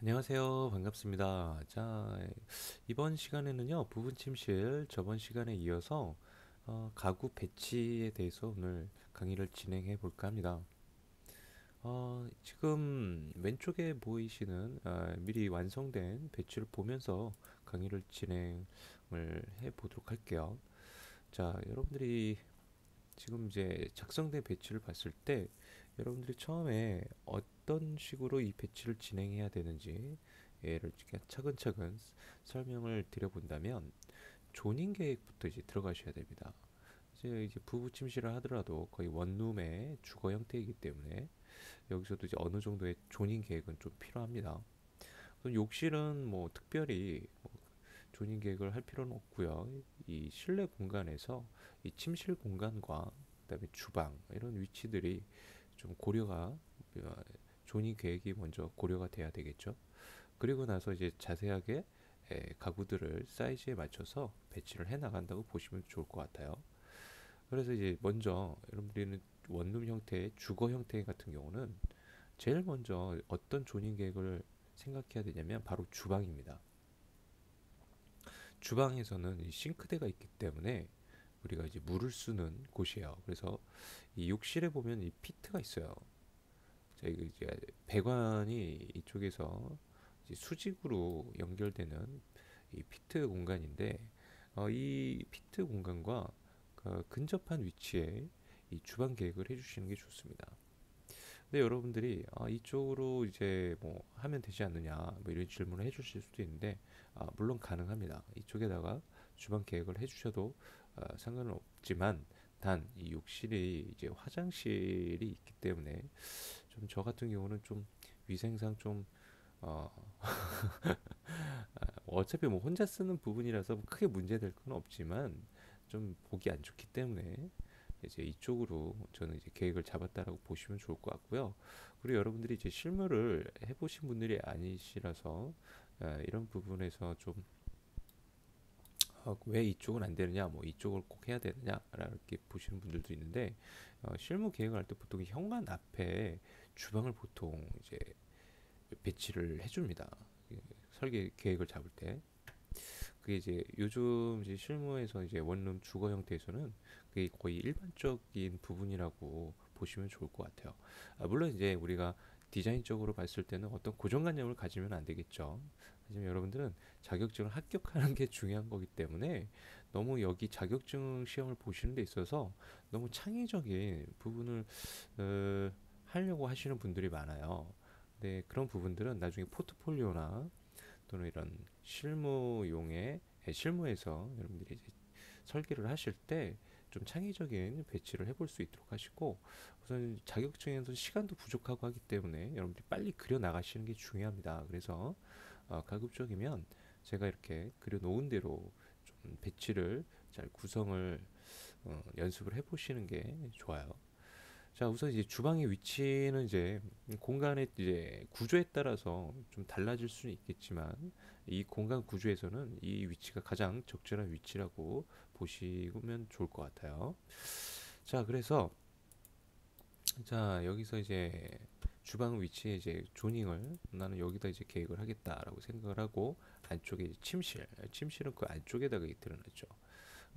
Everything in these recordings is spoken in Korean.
안녕하세요. 반갑습니다. 자, 이번 시간에는요, 부분 침실 저번 시간에 이어서 가구 배치에 대해서 오늘 강의를 진행해 볼까 합니다. 지금 왼쪽에 보이시는 미리 완성된 배치를 보면서 강의를 진행을 해 보도록 할게요. 자, 여러분들이 지금 이제 작성된 배치를 봤을 때 여러분들이 처음에 어떤 식으로 이 배치를 진행해야 되는지 예를 그냥 차근차근 설명을 드려본다면 조닝 계획부터 이제 들어가셔야 됩니다. 이제 부부 침실을 하더라도 거의 원룸의 주거 형태이기 때문에 여기서도 이제 어느 정도의 조닝 계획은 좀 필요합니다. 우선 욕실은 뭐 특별히 뭐 조닝 계획을 할 필요는 없고요. 이 실내 공간에서 이 침실 공간과 그다음에 주방 이런 위치들이 좀 고려가 어, 조닝 계획이 먼저 고려가 돼야 되겠죠. 그리고 나서 이제 자세하게 가구들을 사이즈에 맞춰서 배치를 해 나간다고 보시면 좋을 것 같아요. 그래서 이제 먼저 여러분들은 원룸 형태의 주거 형태 같은 경우는 제일 먼저 어떤 조닝 계획을 생각해야 되냐면 바로 주방입니다. 주방에서는 이 싱크대가 있기 때문에 우리가 이제 물을 쓰는 곳이에요. 그래서 이 욕실에 보면 이 피트가 있어요. 자, 이거 이제 배관이 이쪽에서 이제 수직으로 연결되는 이 피트 공간인데 이 피트 공간과 근접한 위치에 이 주방 계획을 해주시는 게 좋습니다. 근데 여러분들이 이쪽으로 이제 뭐 하면 되지 않느냐 뭐 이런 질문을 해주실 수도 있는데 물론 가능합니다. 이쪽에다가 주방 계획을 해주셔도 상관은 없지만 단 이 욕실이 이제 화장실이 있기 때문에 좀 저 같은 경우는 좀 위생상 좀 어, 어차피 뭐 혼자 쓰는 부분이라서 뭐 크게 문제될 건 없지만 좀 보기 안 좋기 때문에 이제 이쪽으로 저는 이제 계획을 잡았다라고 보시면 좋을 것 같고요. 그리고 여러분들이 이제 실무를 해보신 분들이 아니시라서 이런 부분에서 좀 왜 이쪽은 안 되느냐, 뭐 이쪽을 꼭 해야 되느냐, 이렇게 보시는 분들도 있는데 실무 계획을 할 때 보통 현관 앞에 주방을 보통 이제 배치를 해줍니다. 설계 계획을 잡을 때. 그게 이제 요즘 이제 실무에서 이제 원룸 주거 형태에서는 그게 거의 일반적인 부분이라고 보시면 좋을 것 같아요. 물론 이제 우리가 디자인적으로 봤을 때는 어떤 고정관념을 가지면 안 되겠죠. 하지만 여러분들은 자격증을 합격하는 게 중요한 거기 때문에 너무 여기 자격증 시험을 보시는 데 있어서 너무 창의적인 부분을 하려고 하시는 분들이 많아요. 근데 그런 부분들은 나중에 포트폴리오나 또는 이런 실무용의 실무에서 여러분들이 이제 설계를 하실 때 좀 창의적인 배치를 해볼 수 있도록 하시고 우선 자격증에서 시간도 부족하고 하기 때문에 여러분들이 빨리 그려 나가시는 게 중요합니다. 그래서 가급적이면 제가 이렇게 그려 놓은 대로 좀 배치를 잘 구성을 연습을 해보시는 게 좋아요. 자, 우선 이제 주방의 위치는 이제 공간의 이제 구조에 따라서 좀 달라질 수는 있겠지만 이 공간 구조에서는 이 위치가 가장 적절한 위치라고 보시면 좋을 것 같아요. 자, 그래서 자, 여기서 이제 주방 위치에 이제 조닝을 나는 여기다 이제 계획을 하겠다라고 생각을 하고 안쪽에 이제 침실은 그 안쪽에다가 드러났죠.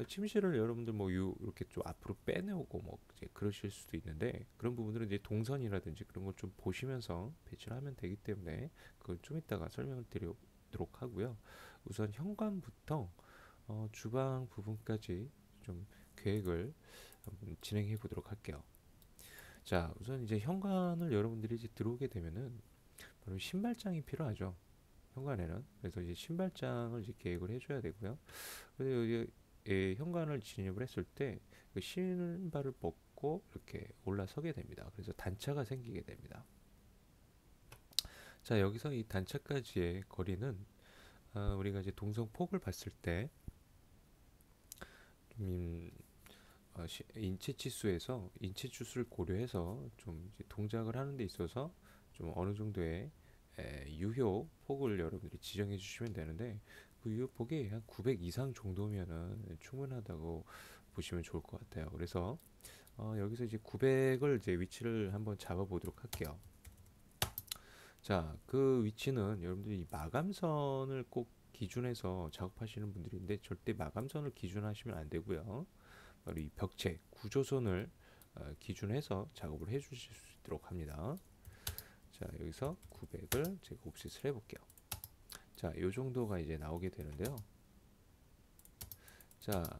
침실을 여러분들 뭐 이렇게 좀 앞으로 빼내오고 뭐 이제 그러실 수도 있는데 그런 부분들은 이제 동선이라든지 그런 걸 좀 보시면서 배치를 하면 되기 때문에 그걸 좀 이따가 설명을 드리도록 하고요. 우선 현관부터 주방 부분까지 좀 계획을 한번 진행해 보도록 할게요. 자, 우선 이제 현관을 여러분들이 이제 들어오게 되면은 바로 신발장이 필요하죠. 현관에는. 그래서 이제 신발장을 이제 계획을 해줘야 되고요. 그래서 이제 현관을 진입을 했을 때그 신발을 벗고 이렇게 올라서게 됩니다. 그래서 단차가 생기게 됩니다. 자, 여기서 이 단차까지의 거리는 우리가 이제 동성 폭을 봤을 때 음, 인체 치수에서 인체 치수를 고려해서 좀 이제 동작을 하는 데 있어서 좀 어느 정도의 유효 폭을 여러분들이 지정해 주시면 되는데 그 유효 폭이 한 900 이상 정도면은 충분하다고 보시면 좋을 것 같아요. 그래서 여기서 이제 900을 이제 위치를 한번 잡아 보도록 할게요. 자, 그 위치는 여러분들이 이 마감선을 꼭 기준해서 작업하시는 분들인데 절대 마감선을 기준하시면 안 되고요. 바로 이 벽체 구조선을 기준해서 작업을 해 주실 수 있도록 합니다. 자, 여기서 900을 제가 옵셋을 해볼게요. 자, 요 정도가 이제 나오게 되는데요. 자,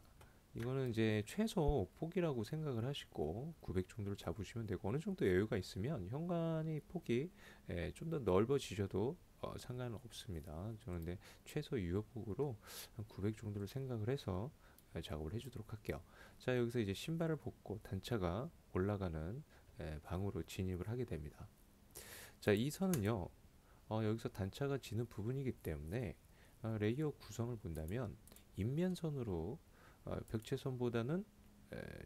이거는 이제 최소 폭이라고 생각을 하시고 900 정도를 잡으시면 되고, 어느 정도 여유가 있으면 현관의 폭이 좀 더 넓어지셔도 상관은 없습니다. 저는 근데 최소 유효폭으로 한 900 정도를 생각을 해서 작업을 해주도록 할게요. 자, 여기서 이제 신발을 벗고 단차가 올라가는 방으로 진입을 하게 됩니다. 자, 이 선은요, 여기서 단차가 지는 부분이기 때문에 레이어 구성을 본다면 인면선으로 벽체선보다는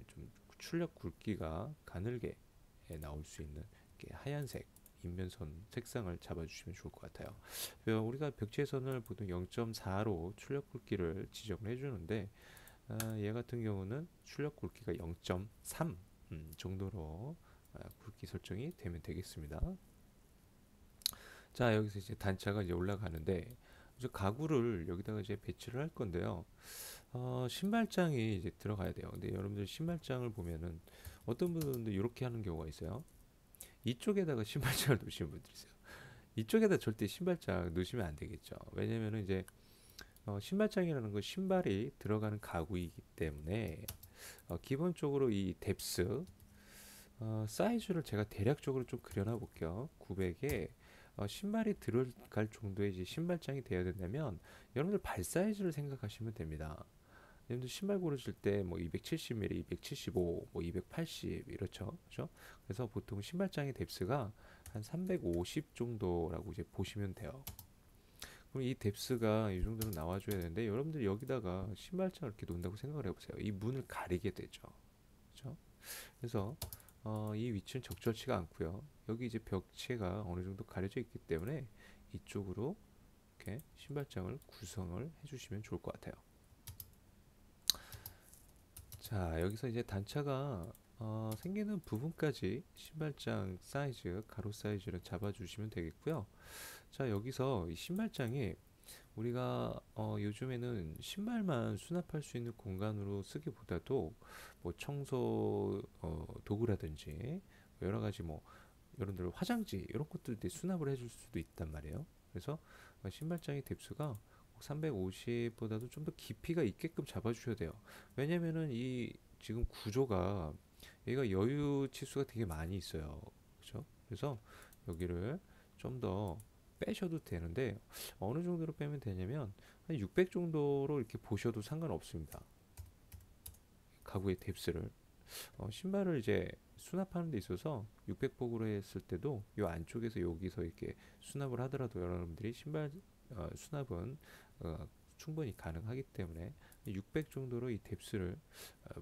좀 출력 굵기가 가늘게 나올 수 있는 이렇게 하얀색 인면선 색상을 잡아주시면 좋을 것 같아요. 우리가 벽체선을 보통 0.4로 출력 굵기를 지정을 해주는데 얘 같은 경우는 출력 굵기가 0.3 정도로 굵기 설정이 되면 되겠습니다. 자, 여기서 이제 단차가 이제 올라가는데 이제 가구를 여기다가 이제 배치를 할 건데요. 신발장이 이제 들어가야 돼요. 근데 여러분들 신발장을 보면은 어떤 분들은 이렇게 하는 경우가 있어요. 이쪽에다가 신발장을 놓으시는 분들이 있어요. 이쪽에다 절대 신발장 놓으시면 안 되겠죠. 왜냐면은 이제 신발장이라는 건 신발이 들어가는 가구이기 때문에 기본적으로 이 뎁스 사이즈를 제가 대략적으로 좀 그려놔 볼게요. 900에 신발이 들어갈 정도의 이제 신발장이 되어야 된다면 여러분들 발 사이즈를 생각하시면 됩니다. 여러분들 신발 고르실 때 뭐 270mm, 275, 뭐 280 이렇죠. 그렇죠? 그래서 보통 신발장의 뎁스가 한 350 정도라고 이제 보시면 돼요. 그럼 이 뎁스가 이 정도는 나와줘야 되는데 여러분들 여기다가 신발장을 이렇게 놓는다고 생각을 해보세요. 이 문을 가리게 되죠. 그렇죠? 그래서 이 위치는 적절치가 않고요. 여기 이제 벽체가 어느 정도 가려져 있기 때문에 이쪽으로 이렇게 신발장을 구성을 해주시면 좋을 것 같아요. 자, 여기서 이제 단차가 생기는 부분까지 신발장 사이즈, 가로 사이즈를 잡아주시면 되겠고요. 자, 여기서 이 신발장이 우리가 요즘에는 신발만 수납할 수 있는 공간으로 쓰기보다도 뭐 청소 도구라든지 여러 가지 뭐 여러분들 화장지 이런 것들도 수납을 해줄 수도 있단 말이에요. 그래서 신발장의 뎁스가 350보다도 좀 더 깊이가 있게끔 잡아주셔야 돼요. 왜냐면은 이 지금 구조가 얘가 여유 치수가 되게 많이 있어요. 그렇죠? 그래서 여기를 좀 더 빼셔도 되는데 어느 정도로 빼면 되냐면 한 600 정도로 이렇게 보셔도 상관없습니다. 가구의 뎁스를 신발을 이제 수납하는 데 있어서 600복으로 했을 때도 이 안쪽에서 여기서 이렇게 수납을 하더라도 여러분들이 신발 수납은 충분히 가능하기 때문에 600 정도로 이 뎁스를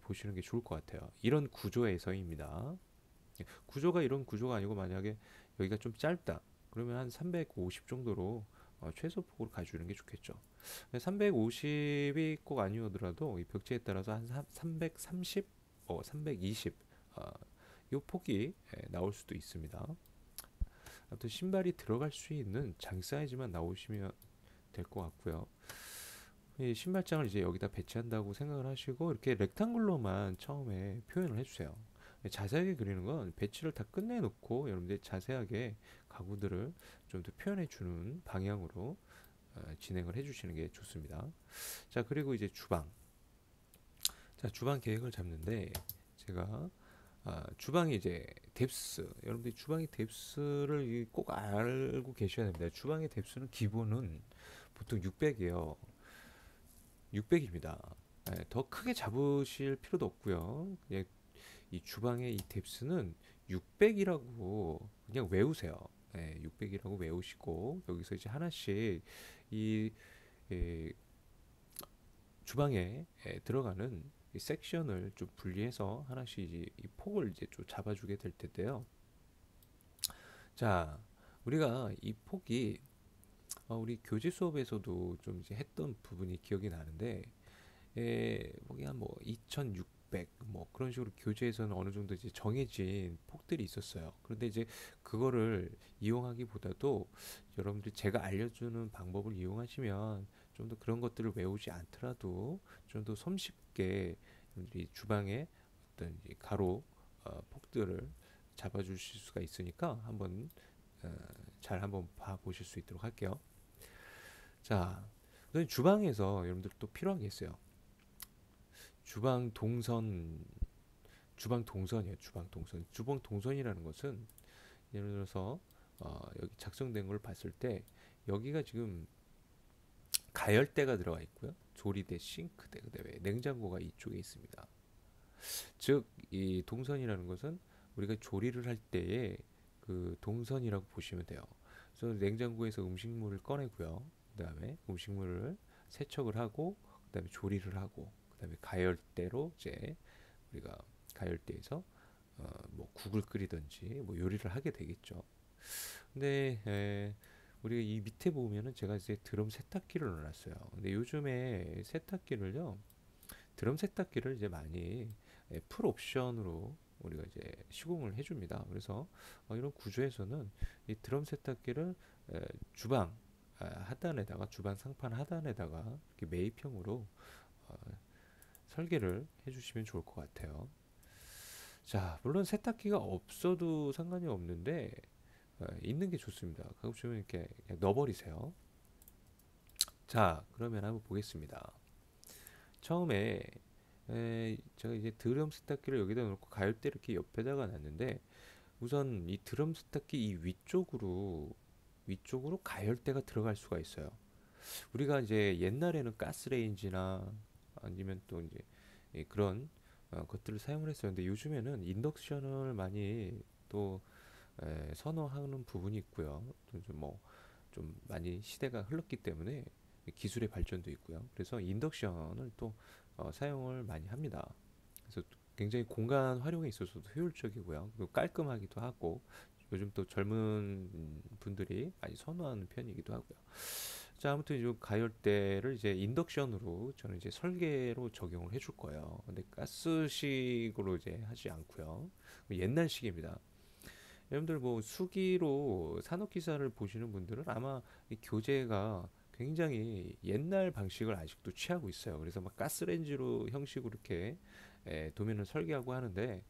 보시는 게 좋을 것 같아요. 이런 구조에서입니다. 구조가 이런 구조가 아니고 만약에 여기가 좀 짧다 그러면 한 350 정도로 최소 폭으로 가주는 게 좋겠죠. 350이 꼭 아니오더라도 이 벽체에 따라서 한 330, 320 이 폭이 나올 수도 있습니다. 아무튼 신발이 들어갈 수 있는 장 사이즈만 나오시면 될 것 같고요. 이 신발장을 이제 여기다 배치한다고 생각을 하시고 이렇게 렉탱글로만 처음에 표현을 해주세요. 자세하게 그리는 건 배치를 다 끝내놓고 여러분들 자세하게 가구들을 좀 더 표현해 주는 방향으로 진행을 해주시는 게 좋습니다. 자, 그리고 이제 주방. 자, 주방 계획을 잡는데 제가 주방이 이제 뎁스, 여러분들이 주방의 뎁스를 꼭 알고 계셔야 됩니다. 주방의 뎁스는 기본은 보통 600이에요. 600입니다. 더 크게 잡으실 필요도 없고요. 그냥 이 주방의 이 뎁스는 600이라고 그냥 외우세요. 600이라고 외우시고 여기서 이제 하나씩 이, 이 주방에 들어가는 이 섹션을 좀 분리해서 하나씩 이제 이 폭을 이제 좀 잡아주게 될 텐데요. 자, 우리가 이 폭이 우리 교재 수업에서도 좀 이제 했던 부분이 기억이 나는데 폭이 한 뭐 2600 600 뭐 그런 식으로 교재에서는 어느 정도 이제 정해진 폭들이 있었어요. 그런데 이제 그거를 이용하기보다도 여러분들이 제가 알려주는 방법을 이용하시면 좀 더 그런 것들을 외우지 않더라도 좀 더 손쉽게 여러분들이 주방에 어떤 이 가로 폭들을 잡아주실 수가 있으니까 한번 어, 잘 한번 봐보실 수 있도록 할게요. 자, 우선 주방에서 여러분들 또 필요한 게 있어요. 주방 동선, 주방 동선이에요. 주방 동선. 주방 동선이라는 것은 예를 들어서 여기 작성된 걸 봤을 때 여기가 지금 가열대가 들어가 있고요. 조리대, 싱크대, 그다음에 냉장고가 이쪽에 있습니다. 즉, 이 동선이라는 것은 우리가 조리를 할 때의 그 동선이라고 보시면 돼요. 그래서 냉장고에서 음식물을 꺼내고요. 그다음에 음식물을 세척을 하고, 그다음에 조리를 하고, 그다음에 가열대로 이제 우리가 가열대에서 뭐 국을 끓이든지 뭐 요리를 하게 되겠죠. 근데 우리가 이 밑에 보면은 제가 이제 드럼 세탁기를 넣어놨어요. 근데 요즘에 세탁기를요, 드럼 세탁기를 이제 많이 풀 옵션으로 우리가 이제 시공을 해줍니다. 그래서 이런 구조에서는 이 드럼 세탁기를 주방 하단에다가, 주방 상판 하단에다가 이렇게 매입형으로 어, 설계를 해주시면 좋을 것 같아요. 자, 물론 세탁기가 없어도 상관이 없는데 있는 게 좋습니다. 가급적이면 이렇게 그냥 넣어버리세요. 자, 그러면 한번 보겠습니다. 처음에 제가 이제 드럼 세탁기를 여기다 놓고 가열대 이렇게 옆에다가 놨는데, 우선 이 드럼 세탁기 이 위쪽으로 가열대가 들어갈 수가 있어요. 우리가 이제 옛날에는 가스레인지나 아니면 또 이제 그런 것들을 사용을 했어요. 근데 요즘에는 인덕션을 많이 또 선호하는 부분이 있고요. 좀 많이 시대가 흘렀기 때문에 기술의 발전도 있고요. 그래서 인덕션을 또 사용을 많이 합니다. 그래서 굉장히 공간 활용에 있어서도 효율적이고요. 그리고 깔끔하기도 하고, 요즘 또 젊은 분들이 많이 선호하는 편이기도 하고요. 자, 아무튼 이 가열대를 이제 인덕션으로 저는 이제 설계로 적용을 해줄 거예요. 근데 가스식으로 이제 하지 않고요. 옛날식입니다. 여러분들 뭐 수기로 산업기사를 보시는 분들은 아마 이 교재가 굉장히 옛날 방식을 아직도 취하고 있어요. 그래서 막 가스레인지로 형식으로 이렇게 도면을 설계하고 하는데,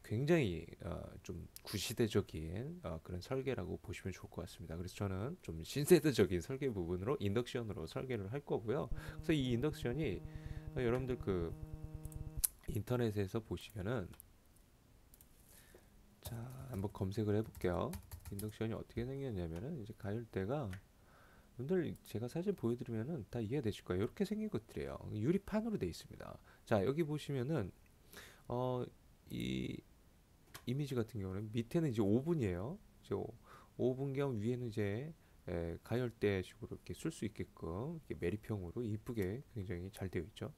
굉장히 좀 구시대적인 그런 설계라고 보시면 좋을 것 같습니다. 그래서 저는 좀 신세대적인 설계 부분으로 인덕션으로 설계를 할 거고요. 그래서 이 인덕션이 여러분들 그 인터넷에서 보시면은, 자, 한번 검색을 해볼게요. 인덕션이 어떻게 생겼냐면은, 이제 가열대가 여러분들 제가 사진 보여드리면은 다 이해되실 거예요. 이렇게 생긴 것들이에요. 유리판으로 되어 있습니다. 자, 여기 보시면은 어, 이 이미지 같은 경우는 밑에는 이제 오븐이에요. 오븐 겸 위에는 이제 가열대 식으로 이렇게 쓸 수 있게끔 이렇게 매립형으로 이쁘게 굉장히 잘 되어 있죠.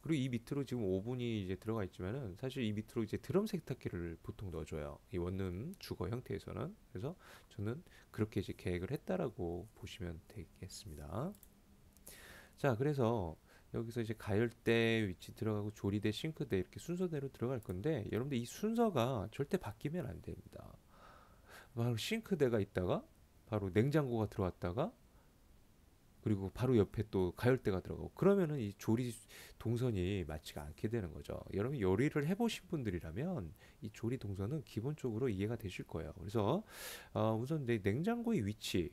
그리고 이 밑으로 지금 오븐이 이제 들어가 있지만은, 사실 이 밑으로 이제 드럼 세탁기를 보통 넣어줘요. 이 원룸 주거 형태에서는. 그래서 저는 그렇게 이제 계획을 했다라고 보시면 되겠습니다. 자, 그래서 여기서 이제 가열대 위치 들어가고 조리대, 싱크대 이렇게 순서대로 들어갈 건데, 여러분들 이 순서가 절대 바뀌면 안 됩니다. 바로 싱크대가 있다가 바로 냉장고가 들어왔다가, 그리고 바로 옆에 또 가열대가 들어가고, 그러면은 이 조리 동선이 맞지가 않게 되는 거죠. 여러분 요리를 해보신 분들이라면 이 조리 동선은 기본적으로 이해가 되실 거예요. 그래서 우선 내 냉장고의 위치에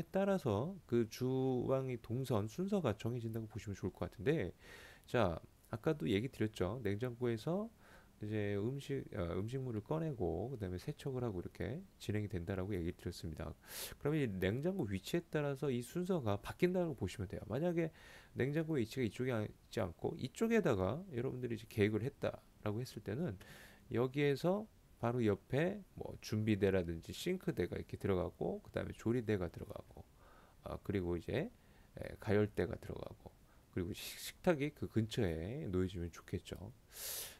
따라서 그 주방의 동선 순서가 정해진다고 보시면 좋을 것 같은데, 자, 아까도 얘기 드렸죠. 냉장고에서 이제 음식물을 꺼내고 그다음에 세척을 하고 이렇게 진행이 된다라고 얘기 드렸습니다. 그러면 이 냉장고 위치에 따라서 이 순서가 바뀐다고 보시면 돼요. 만약에 냉장고의 위치가 이쪽에 있지 않고 이쪽에다가 여러분들이 이제 계획을 했다라고 했을 때는, 여기에서 바로 옆에 뭐 준비대라든지 싱크대가 이렇게 들어가고, 그다음에 조리대가 들어가고, 그리고 이제 가열대가 들어가고, 그리고 식탁이 그 근처에 놓여지면 좋겠죠.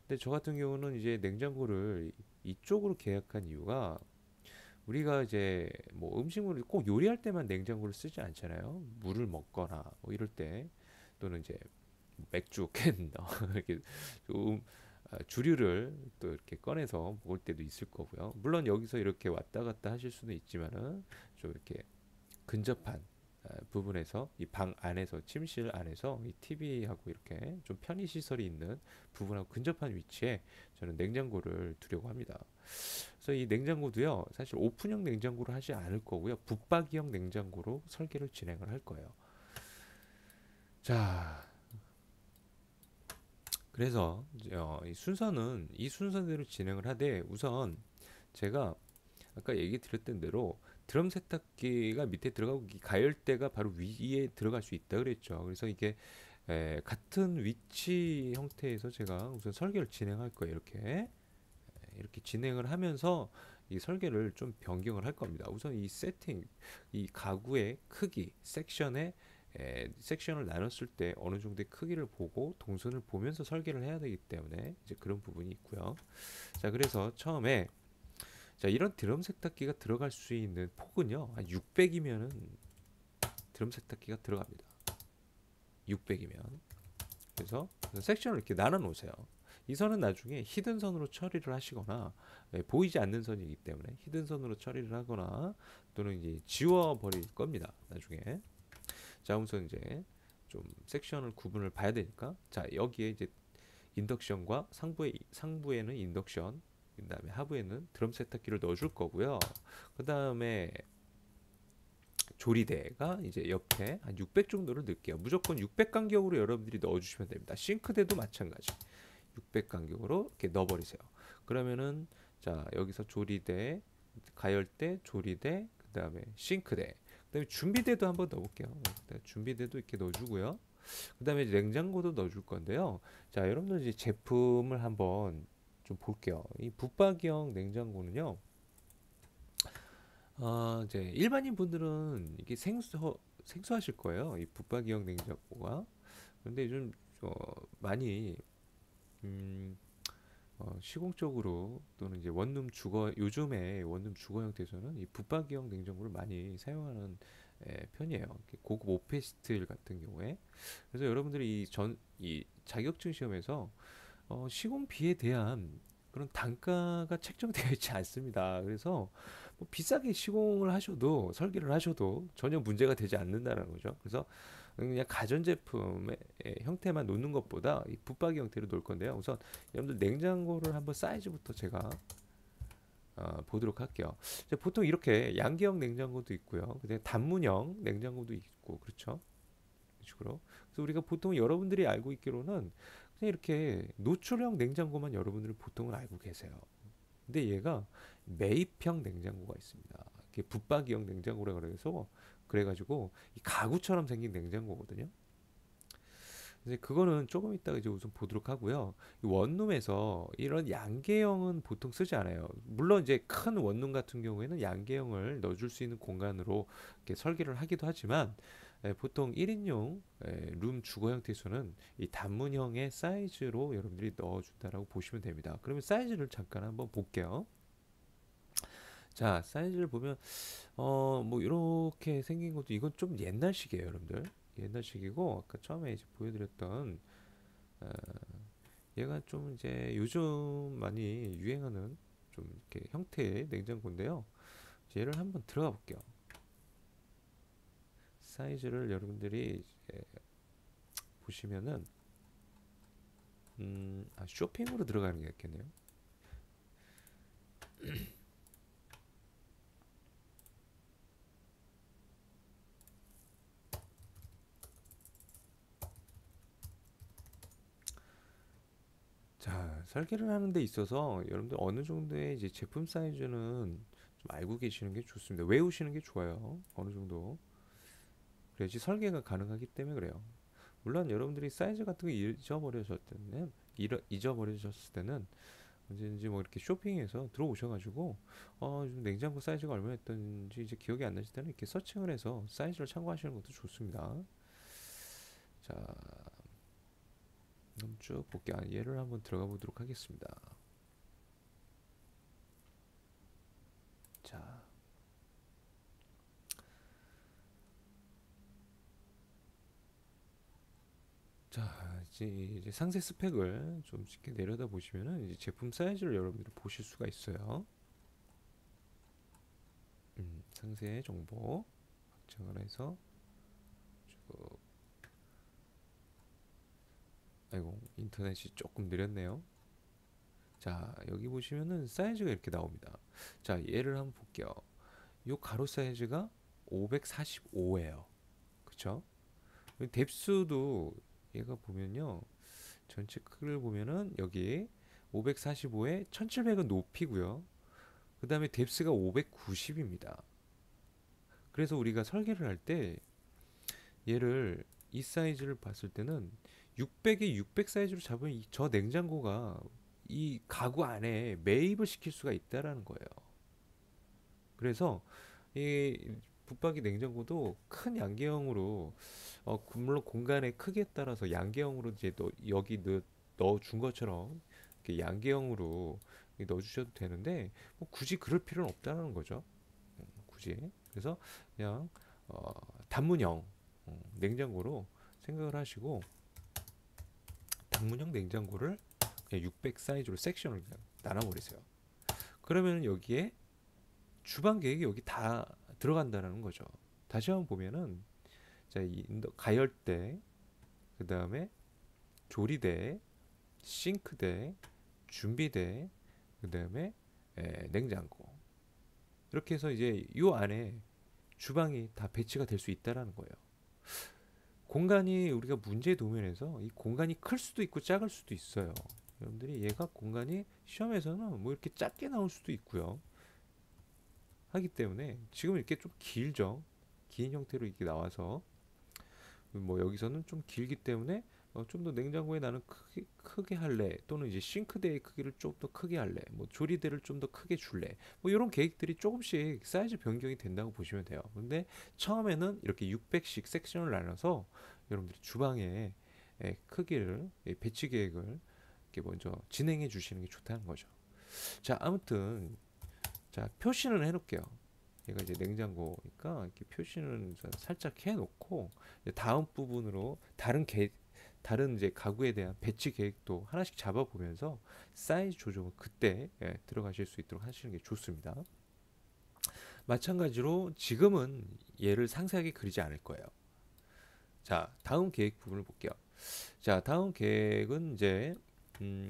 근데 저 같은 경우는 이제 냉장고를 이쪽으로 계약한 이유가, 우리가 이제 뭐 음식물을 꼭 요리할 때만 냉장고를 쓰지 않잖아요. 물을 먹거나 뭐 이럴 때, 또는 이제 맥주 캔 이렇게 좀 주류를 또 이렇게 꺼내서 먹을 때도 있을 거고요. 물론 여기서 이렇게 왔다 갔다 하실 수는 있지만은 좀 이렇게 근접한 부분에서 이 방 안에서 침실 안에서 이 TV하고 이렇게 좀 편의 시설이 있는 부분하고 근접한 위치에 저는 냉장고를 두려고 합니다. 그래서 이 냉장고도요, 사실 오픈형 냉장고로 하지 않을 거고요, 붙박이형 냉장고로 설계를 진행을 할 거예요. 자, 그래서 이 순서대로 진행을 하되, 우선 제가 아까 얘기 드렸던 대로 드럼 세탁기가 밑에 들어가고 이 가열대가 바로 위에 들어갈 수 있다 그랬죠. 그래서 이게 같은 위치 형태에서 제가 우선 설계를 진행할 거예요. 이렇게 진행을 하면서 이 설계를 좀 변경을 할 겁니다. 우선 이 세팅, 이 가구의 크기, 섹션을 나눴을 때 어느 정도의 크기를 보고 동선을 보면서 설계를 해야 되기 때문에 이제 그런 부분이 있고요. 자, 그래서 처음에 자, 이런 드럼 세탁기가 들어갈 수 있는 폭은요, 한 600이면은 드럼 세탁기가 들어갑니다. 600이면. 그래서 섹션을 이렇게 나눠 놓으세요. 이 선은 나중에 히든 선으로 처리를 하시거나, 보이지 않는 선이기 때문에 히든 선으로 처리를 하거나 또는 이제 지워 버릴 겁니다. 나중에. 자, 우선 이제 좀 섹션을 구분을 봐야 되니까, 자, 여기에 이제 인덕션과 상부에는 인덕션, 그다음에 하부에는 드럼 세탁기를 넣어줄 거고요. 그다음에 조리대가 이제 옆에 한 600 정도를 넣을게요. 무조건 600 간격으로 여러분들이 넣어주시면 됩니다. 싱크대도 마찬가지. 600 간격으로 이렇게 넣어버리세요. 그러면은 자, 여기서 조리대, 가열대, 조리대, 그다음에 싱크대, 그다음에 준비대도 한번 넣어볼게요. 준비대도 이렇게 넣어주고요. 그다음에 냉장고도 넣어줄 건데요. 자, 여러분들 이제 제품을 한번 좀 볼게요. 이 붙박이형 냉장고는요, 이제 일반인 분들은 이게 생소하실 거예요. 이 붙박이형 냉장고가. 그런데 요즘 많이 음, 시공적으로 또는 이제 요즘에 원룸 주거 형태에서는 이 붙박이형 냉장고를 많이 사용하는 편이에요. 이렇게 고급 오피스텔 같은 경우에. 그래서 여러분들이 이 자격증 시험에서 시공비에 대한 그런 단가가 책정되어 있지 않습니다. 그래서 뭐 비싸게 시공을 하셔도 설계를 하셔도 전혀 문제가 되지 않는다는 거죠. 그래서 그냥 가전제품의 형태만 놓는 것보다 이 붙박이 형태로 놓을 건데요. 우선 여러분들 냉장고를 한번 사이즈부터 제가 보도록 할게요. 보통 이렇게 양계형 냉장고도 있고요. 그다음에 단문형 냉장고도 있고, 그렇죠? 이런 식으로. 그래서 우리가 보통 여러분들이 알고 있기로는 그냥 이렇게 노출형 냉장고만 여러분들이 보통은 알고 계세요. 근데 얘가 매입형 냉장고가 있습니다. 이게 붙박이형 냉장고라 그래가지고 이 가구처럼 생긴 냉장고거든요. 이제 그거는 조금 이따가 이제 우선 보도록 하고요. 이 원룸에서 이런 양계형은 보통 쓰지 않아요. 물론 이제 큰 원룸 같은 경우에는 양계형을 넣어줄 수 있는 공간으로 이렇게 설계를 하기도 하지만, 보통 1인용 룸 주거 형태에서는 이 단문형의 사이즈로 여러분들이 넣어준다라고 보시면 됩니다. 그러면 사이즈를 잠깐 한번 볼게요. 자, 사이즈를 보면 뭐 이렇게 생긴 것도 이건 좀 옛날식이에요, 여러분들. 옛날식이고, 아까 처음에 이제 보여드렸던 어, 얘가 좀 이제 요즘 많이 유행하는 좀 이렇게 형태의 냉장고인데요. 얘를 한번 들어가 볼게요. 사이즈를 여러분들이 이제 보시면은 쇼핑으로 들어가는 게 낫겠네요. 자, 설계를 하는 데 있어서 여러분들 어느 정도의 이제 제품 사이즈는 좀 알고 계시는 게 좋습니다. 외우시는 게 좋아요. 어느 정도. 그래야지 설계가 가능하기 때문에 그래요. 물론 여러분들이 사이즈 같은 거 잊어버리셨을 때는 언제든지 뭐 이렇게 쇼핑해서 들어오셔가지고 좀 냉장고 사이즈가 얼마였던지 이제 기억이 안 나실 때는 이렇게 서칭을 해서 사이즈를 참고하시는 것도 좋습니다. 자, 그럼 쭉 볼게요. 얘를 한번 들어가 보도록 하겠습니다. 자, 자, 이제 상세 스펙을 좀 쉽게 내려다 보시면은 이제 제품 사이즈를 여러분들이 보실 수가 있어요. 상세 정보 확장을 해서 쭉, 아이고 인터넷이 조금 느렸네요. 자 여기 보시면은 사이즈가 이렇게 나옵니다. 자 얘를 한번 볼게요. 요 가로 사이즈가 545예요. 그쵸? 뎁스도 얘가 보면요. 전체 크기를 보면은 여기 545에 1700은 높이고요. 그 다음에 뎁스가 590입니다. 그래서 우리가 설계를 할 때 얘를 이 사이즈를 봤을 때는 600에 600 사이즈로 잡으면 저 냉장고가 이 가구 안에 매입을 시킬 수가 있다라는 거예요. 그래서 이 붙박이 냉장고도 큰 양계형으로 물론 공간의 크기에 따라서 양계형으로 이제 여기 넣어준 것처럼 이렇게 양계형으로 넣어주셔도 되는데 뭐 굳이 그럴 필요는 없다는 거죠. 굳이 그래서 그냥 단문형 냉장고로 생각을 하시고 단문형 냉장고를 그냥 600 사이즈로 섹션을 그냥 나눠버리세요. 그러면 여기에 주방 계획이 여기 다 들어간다는 거죠. 다시 한번 보면은 자, 가열대, 그 다음에 조리대, 싱크대, 준비대, 그 다음에 냉장고. 이렇게 해서 이제 이 안에 주방이 다 배치가 될 수 있다라는 거예요. 공간이 우리가 문제 도면에서 이 공간이 클 수도 있고 작을 수도 있어요. 여러분들이 얘가 공간이 시험에서는 뭐 이렇게 작게 나올 수도 있고요. 하기 때문에 지금 이렇게 좀 길죠. 긴 형태로 이렇게 나와서 뭐 여기서는 좀 길기 때문에 좀 더 냉장고에 나는 크게 할래 또는 이제 싱크대의 크기를 좀 더 크게 할래 뭐 조리대를 좀 더 크게 줄래 뭐 이런 계획들이 조금씩 사이즈 변경이 된다고 보시면 돼요. 근데 처음에는 이렇게 600씩 섹션을 나눠서 여러분들이 주방의 크기를 배치 계획을 이렇게 먼저 진행해 주시는 게 좋다는 거죠. 자 아무튼 자 표시는 해놓을게요. 얘가 이제 냉장고니까 이렇게 표시는 살짝 해놓고 다음 부분으로 다른 이제 가구에 대한 배치 계획도 하나씩 잡아보면서 사이즈 조정을 그때 들어가실 수 있도록 하시는 게 좋습니다. 마찬가지로 지금은 얘를 상세하게 그리지 않을 거예요. 자 다음 계획 부분을 볼게요. 자 다음 계획은 이제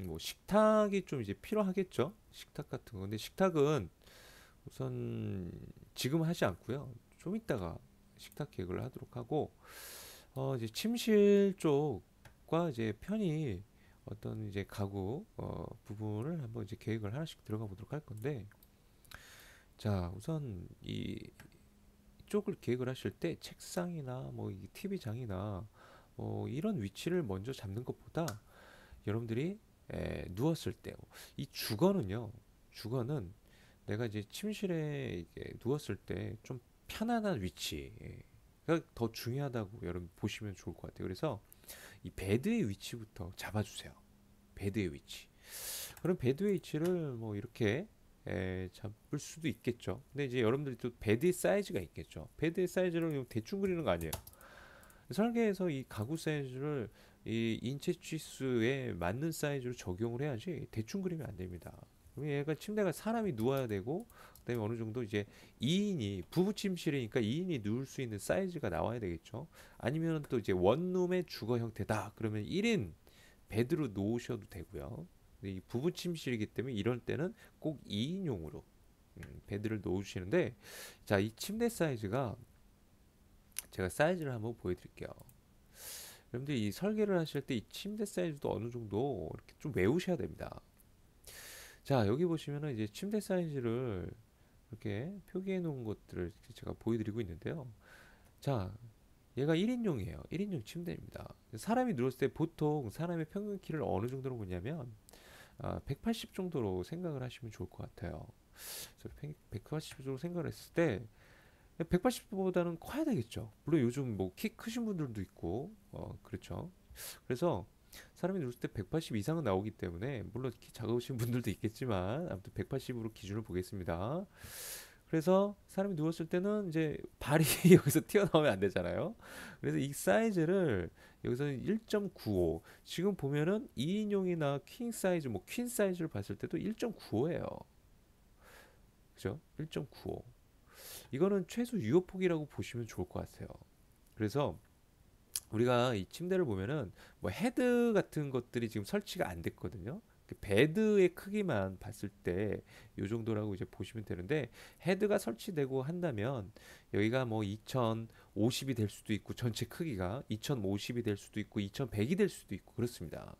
뭐 식탁이 좀 이제 필요하겠죠. 식탁 같은 거. 근데 식탁은 우선 지금 하지 않고요. 좀 이따가 식탁 계획을 하도록 하고 이제 침실 쪽과 이제 편의 어떤 이제 가구 부분을 한번 이제 계획을 하나씩 들어가 보도록 할 건데 자 우선 이쪽을 계획을 하실 때 책상이나 뭐 이 TV장이나 이런 위치를 먼저 잡는 것보다 여러분들이 누웠을 때 이 주거는 내가 이제 침실에 이게 누웠을 때 좀 편안한 위치가 더 중요하다고 여러분 보시면 좋을 것 같아요. 그래서 이 베드의 위치부터 잡아주세요. 베드의 위치. 그럼 베드의 위치를 뭐 이렇게 잡을 수도 있겠죠. 근데 이제 여러분들이 또 베드의 사이즈가 있겠죠. 베드의 사이즈를 대충 그리는 거 아니에요. 설계에서 이 가구 사이즈를 이 인체 치수에 맞는 사이즈로 적용을 해야지 대충 그리면 안 됩니다. 그럼 얘가 침대가 사람이 누워야 되고 그다음에 어느 정도 이제 2인이 부부 침실이니까 2인이 누울 수 있는 사이즈가 나와야 되겠죠. 아니면 또 이제 원룸의 주거 형태다. 그러면 1인 베드로 놓으셔도 되고요. 근데 이 부부 침실이기 때문에 이럴 때는 꼭 2인용으로 베드를 놓으시는데 자, 이 침대 사이즈가 제가 사이즈를 한번 보여드릴게요. 여러분들 이 설계를 하실 때 이 침대 사이즈도 어느 정도 이렇게 좀 외우셔야 됩니다. 자 여기 보시면은 이제 침대 사이즈를 이렇게 표기해 놓은 것들을 제가 보여드리고 있는데요. 자 얘가 1인용이에요. 1인용 침대입니다. 사람이 누웠을 때 보통 사람의 평균 키를 어느 정도로 보냐면 180 정도로 생각을 하시면 좋을 것 같아요. 그래서 180 정도로 생각을 했을 때 180보다는 커야 되겠죠. 물론 요즘 뭐 키 크신 분들도 있고 그렇죠. 그래서 사람이 누웠을 때 180 이상은 나오기 때문에 물론 키 작으신 분들도 있겠지만 아무튼 180으로 기준을 보겠습니다. 그래서 사람이 누웠을 때는 이제 발이 여기서 튀어나오면 안 되잖아요. 그래서 이 사이즈를 여기서는 1.95. 지금 보면은 2인용이나 킹 사이즈, 뭐 퀸 사이즈를 봤을 때도 1.95예요. 그죠? 1.95. 이거는 최소 유효폭이라고 보시면 좋을 것 같아요. 그래서 우리가 이 침대를 보면은 뭐 헤드 같은 것들이 지금 설치가 안 됐거든요. 그 베드의 크기만 봤을 때 요 정도라고 이제 보시면 되는데, 헤드가 설치되고 한다면 여기가 뭐 2050이 될 수도 있고, 전체 크기가 2050이 될 수도 있고 2100이 될 수도 있고 그렇습니다.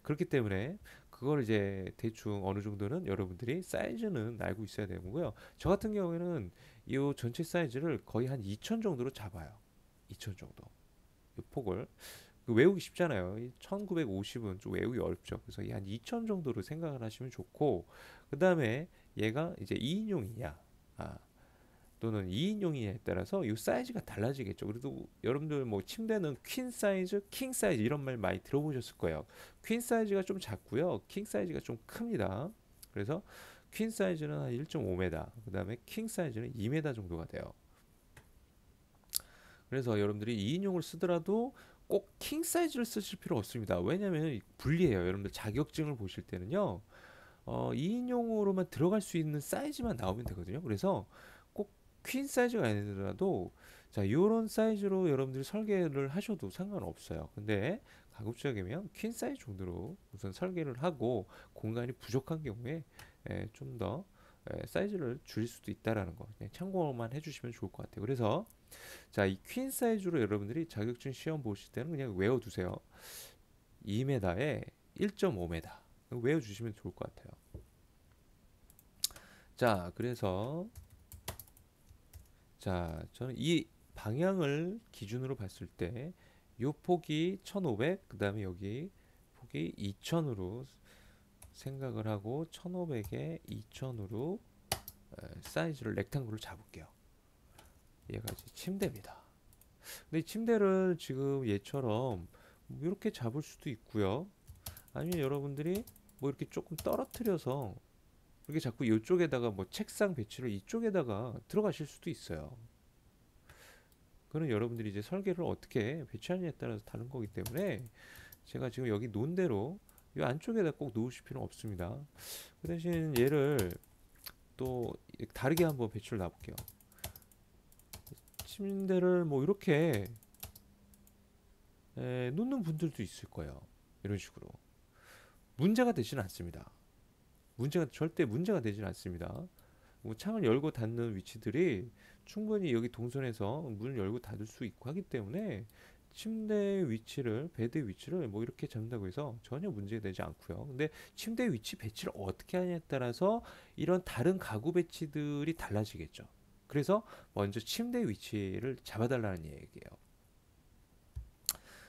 그렇기 때문에 그걸 이제 대충 어느 정도는 여러분들이 사이즈는 알고 있어야 되는 거고요. 저 같은 경우에는 이 전체 사이즈를 거의 한 2000 정도로 잡아요. 2000 정도. 이 폭을 외우기 쉽잖아요. 1950은 좀 외우기 어렵죠. 그래서 한 2000 정도로 생각을 하시면 좋고, 그 다음에 얘가 이제 2인용이냐, 또는 2인용이냐에 따라서 이 사이즈가 달라지겠죠. 그래도 여러분들 뭐 침대는 퀸 사이즈, 킹 사이즈 이런 말 많이 들어보셨을 거예요. 퀸 사이즈가 좀 작고요, 킹 사이즈가 좀 큽니다. 그래서 퀸 사이즈는 한 1.5m, 그 다음에 킹 사이즈는 2m 정도가 돼요. 그래서 여러분들이 2인용을 쓰더라도 꼭 킹 사이즈를 쓰실 필요 없습니다. 왜냐면 불리해요. 여러분들 자격증을 보실 때는요, 2인용으로만 들어갈 수 있는 사이즈만 나오면 되거든요. 그래서 꼭 퀸 사이즈가 아니더라도 자, 요런 사이즈로 여러분들이 설계를 하셔도 상관없어요. 근데 가급적이면 퀸 사이즈 정도로 우선 설계를 하고, 공간이 부족한 경우에 좀 더 사이즈를 줄일 수도 있다라는 거 그냥 참고만 해주시면 좋을 것 같아요. 그래서 자, 이 퀸 사이즈로 여러분들이 자격증 시험 보실 때는 그냥 외워두세요. 2m에 1.5m 외워주시면 좋을 것 같아요. 자, 그래서 자, 저는 이 방향을 기준으로 봤을 때 요 폭이 1500, 그 다음에 여기 폭이 2000으로 생각을 하고 1500에 2000으로 사이즈를 렉탱글을 잡을게요. 얘가 이제 침대입니다. 근데 이 침대를 지금 얘처럼 뭐 이렇게 잡을 수도 있고요. 아니면 여러분들이 뭐 이렇게 조금 떨어뜨려서 이렇게 자꾸 이쪽에다가 뭐 책상 배치를 이쪽에다가 들어가실 수도 있어요. 그건 여러분들이 이제 설계를 어떻게 배치하느냐에 따라서 다른 거기 때문에 제가 지금 여기 놓은 대로 이 안쪽에다 꼭 놓으실 필요는 없습니다. 그 대신 얘를 또 다르게 한번 배치를 놔볼게요. 침대를 뭐 이렇게 놓는 분들도 있을 거예요. 이런 식으로 문제가 되지는 않습니다. 절대 문제가 되지는 않습니다. 뭐 창을 열고 닫는 위치들이 충분히 여기 동선에서 문을 열고 닫을 수 있고 하기 때문에 침대 위치를, 베드 위치를 뭐 이렇게 잡는다고 해서 전혀 문제되지 않고요. 근데 침대 위치 배치를 어떻게 하냐에 따라서 이런 다른 가구 배치들이 달라지겠죠. 그래서 먼저 침대 위치를 잡아달라는 얘기예요.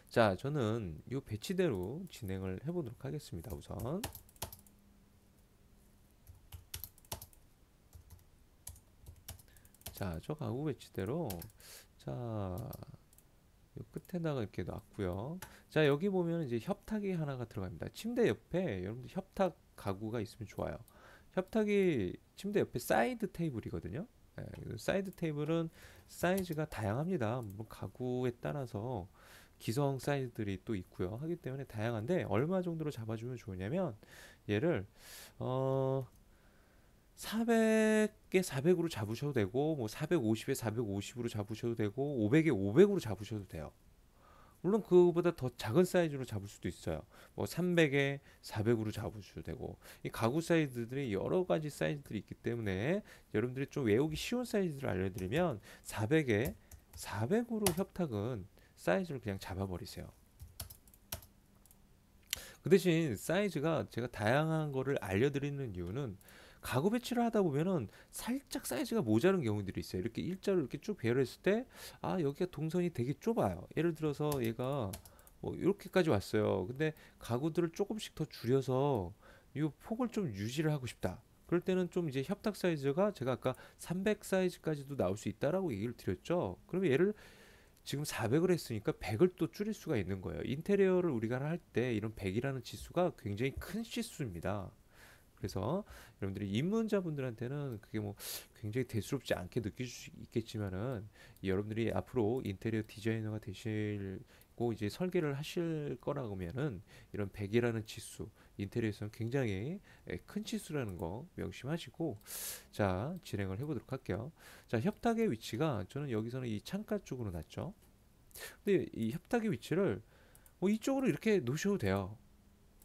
자, 저는 이 배치대로 진행을 해보도록 하겠습니다. 우선 자, 저 가구 배치대로 자, 요 끝에다가 이렇게 놨고요. 자, 여기 보면 이제 협탁이 하나가 들어갑니다. 침대 옆에 여러분들 협탁 가구가 있으면 좋아요. 협탁이 침대 옆에 사이드 테이블이거든요. 사이드 테이블은 사이즈가 다양합니다. 물론 가구에 따라서 기성 사이즈들이 또 있고요. 하기 때문에 다양한데 얼마 정도로 잡아주면 좋으냐면 얘를 어 400에 400으로 잡으셔도 되고, 뭐 450에 450으로 잡으셔도 되고, 500에 500으로 잡으셔도 돼요. 물론 그거보다 더 작은 사이즈로 잡을 수도 있어요. 뭐 300에 400으로 잡으셔도 되고, 이 가구 사이즈들이 여러 가지 사이즈들이 있기 때문에 여러분들이 좀 외우기 쉬운 사이즈를 알려드리면 400에 400으로 협탁은 사이즈를 그냥 잡아버리세요. 그 대신 사이즈가 제가 다양한 거를 알려드리는 이유는 가구 배치를 하다 보면은 살짝 사이즈가 모자른 경우들이 있어요. 이렇게 일자로 이렇게 쭉 배열했을 때, 여기가 동선이 되게 좁아요. 예를 들어서 얘가 뭐 이렇게까지 왔어요. 근데 가구들을 조금씩 더 줄여서 이 폭을 좀 유지를 하고 싶다. 그럴 때는 좀 이제 협탁 사이즈가 제가 아까 300 사이즈까지도 나올 수 있다라고 얘기를 드렸죠. 그러면 얘를 지금 400을 했으니까 100을 또 줄일 수가 있는 거예요. 인테리어를 우리가 할 때 이런 100이라는 지수가 굉장히 큰 지수입니다. 그래서 여러분들이 입문자분들한테는 그게 뭐 굉장히 대수롭지 않게 느낄 수 있겠지만은 여러분들이 앞으로 인테리어 디자이너가 되시고 이제 설계를 하실 거라고 하면은 이런 100이라는 지수 인테리어에서는 굉장히 큰 지수라는 거 명심하시고 자 진행을 해보도록 할게요. 자 협탁의 위치가 저는 여기서는 이 창가 쪽으로 놨죠. 근데 이 협탁의 위치를 뭐 이쪽으로 이렇게 놓으셔도 돼요.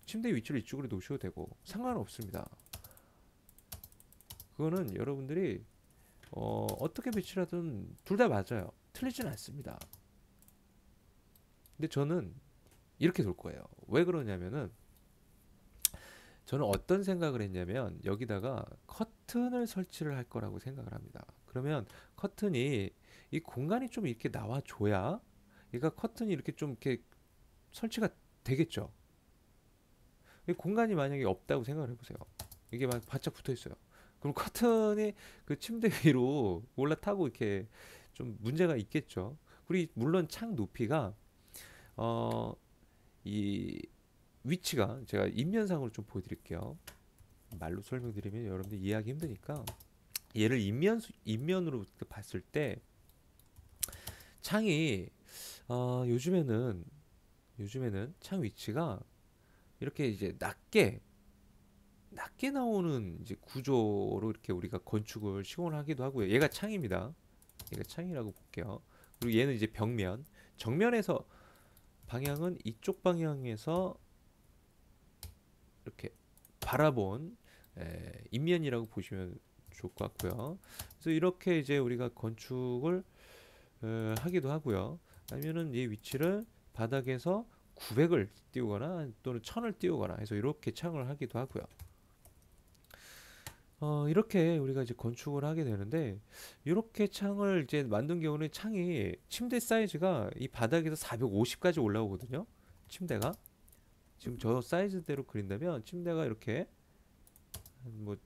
침대 위치를 이쪽으로 놓으셔도 되고 상관없습니다. 그거는 여러분들이 어떻게 배치를 하든 둘 다 맞아요. 틀리진 않습니다. 근데 저는 이렇게 둘 거예요. 왜 그러냐면은 저는 어떤 생각을 했냐면 여기다가 커튼을 설치를 할 거라고 생각을 합니다. 그러면 커튼이 이 공간이 좀 이렇게 나와줘야 얘가 커튼이 이렇게 좀 이렇게 설치가 되겠죠. 이 공간이 만약에 없다고 생각을 해보세요. 이게 막 바짝 붙어 있어요. 그럼 커튼이 그 침대 위로 올라타고 이렇게 좀 문제가 있겠죠. 그리고 물론 창 높이가 어, 이 위치가 제가 인면상으로 좀 보여드릴게요. 말로 설명드리면 여러분들 이해하기 힘드니까 얘를 인면으로 봤을 때 창이 요즘에는 창 위치가 이렇게 이제 낮게 나오는 이제 구조로 이렇게 우리가 건축을 시공을 하기도 하고요. 얘가 창입니다. 얘가 창이라고 볼게요. 그리고 얘는 이제 벽면. 정면에서 방향은 이쪽 방향에서 이렇게 바라본 인면이라고 보시면 좋을 것 같고요. 그래서 이렇게 이제 우리가 건축을 하기도 하고요. 아니면은 이 위치를 바닥에서 900을 띄우거나 또는 1000을 띄우거나 해서 이렇게 창을 하기도 하고요. 이렇게 우리가 이제 건축을 하게 되는데 이렇게 창을 이제 만든 경우는 창이 침대 사이즈가 이 바닥에서 450까지 올라오거든요. 침대가 지금 저 사이즈대로 그린다면 침대가 이렇게 뭐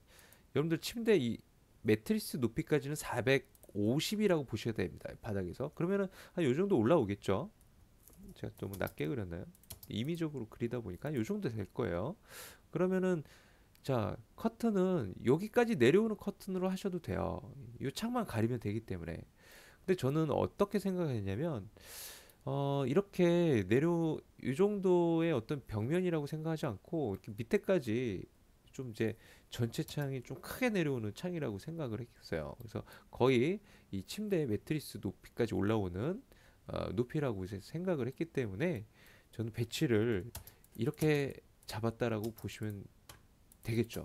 여러분들 침대 이 매트리스 높이까지는 450이라고 보셔야 됩니다. 바닥에서 그러면은 한 요 정도 올라오겠죠. 제가 너무 낮게 그렸나요? 임의적으로 그리다 보니까 요 정도 될 거예요. 그러면은 자, 커튼은 여기까지 내려오는 커튼으로 하셔도 돼요. 이 창만 가리면 되기 때문에. 근데 저는 어떻게 생각했냐면, 이렇게 이 정도의 어떤 벽면이라고 생각하지 않고, 이렇게 밑에까지 좀 이제 전체 창이 좀 크게 내려오는 창이라고 생각을 했어요. 그래서 거의 이 침대 매트리스 높이까지 올라오는 높이라고 이제 생각을 했기 때문에 저는 배치를 이렇게 잡았다라고 보시면 되겠죠.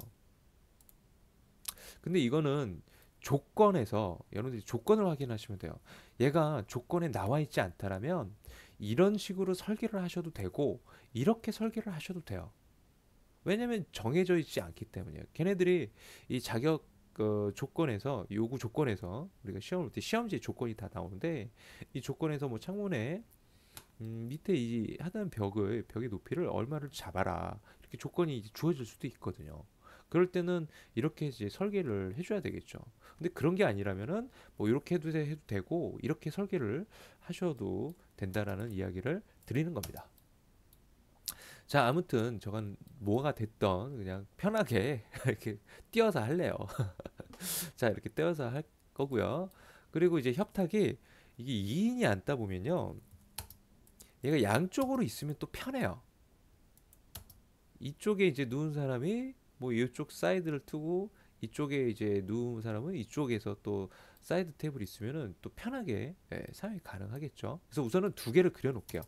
근데 이거는 조건에서 여러분들이 조건을 확인하시면 돼요. 얘가 조건에 나와 있지 않다라면 이런 식으로 설계를 하셔도 되고 이렇게 설계를 하셔도 돼요. 왜냐면 정해져 있지 않기 때문이에요. 걔네들이 이 자격 조건에서 요구 조건에서 우리가 시험을 볼 때 시험지 조건이 다 나오는데 이 조건에서 뭐 창문에 밑에 이 하단 벽의 높이를 얼마를 잡아라 이렇게 조건이 이제 주어질 수도 있거든요. 그럴 때는 이렇게 이제 설계를 해줘야 되겠죠. 근데 그런 게 아니라면은 뭐 이렇게 해도 되고 이렇게 설계를 하셔도 된다라는 이야기를 드리는 겁니다. 자, 아무튼 저건 뭐가 됐던 그냥 편하게 이렇게 띄어서 할래요. 자, 이렇게 띄어서 할 거고요. 그리고 이제 협탁이 이게 2인이 앉다 보면요. 얘가 양쪽으로 있으면 또 편해요. 이쪽에 이제 누운 사람이 뭐 이쪽 사이드를 트고 이쪽에 이제 누운 사람은 이쪽에서 또 사이드 테이블 있으면은 또 편하게 사용이 가능하겠죠. 그래서 우선은 두 개를 그려 놓을게요.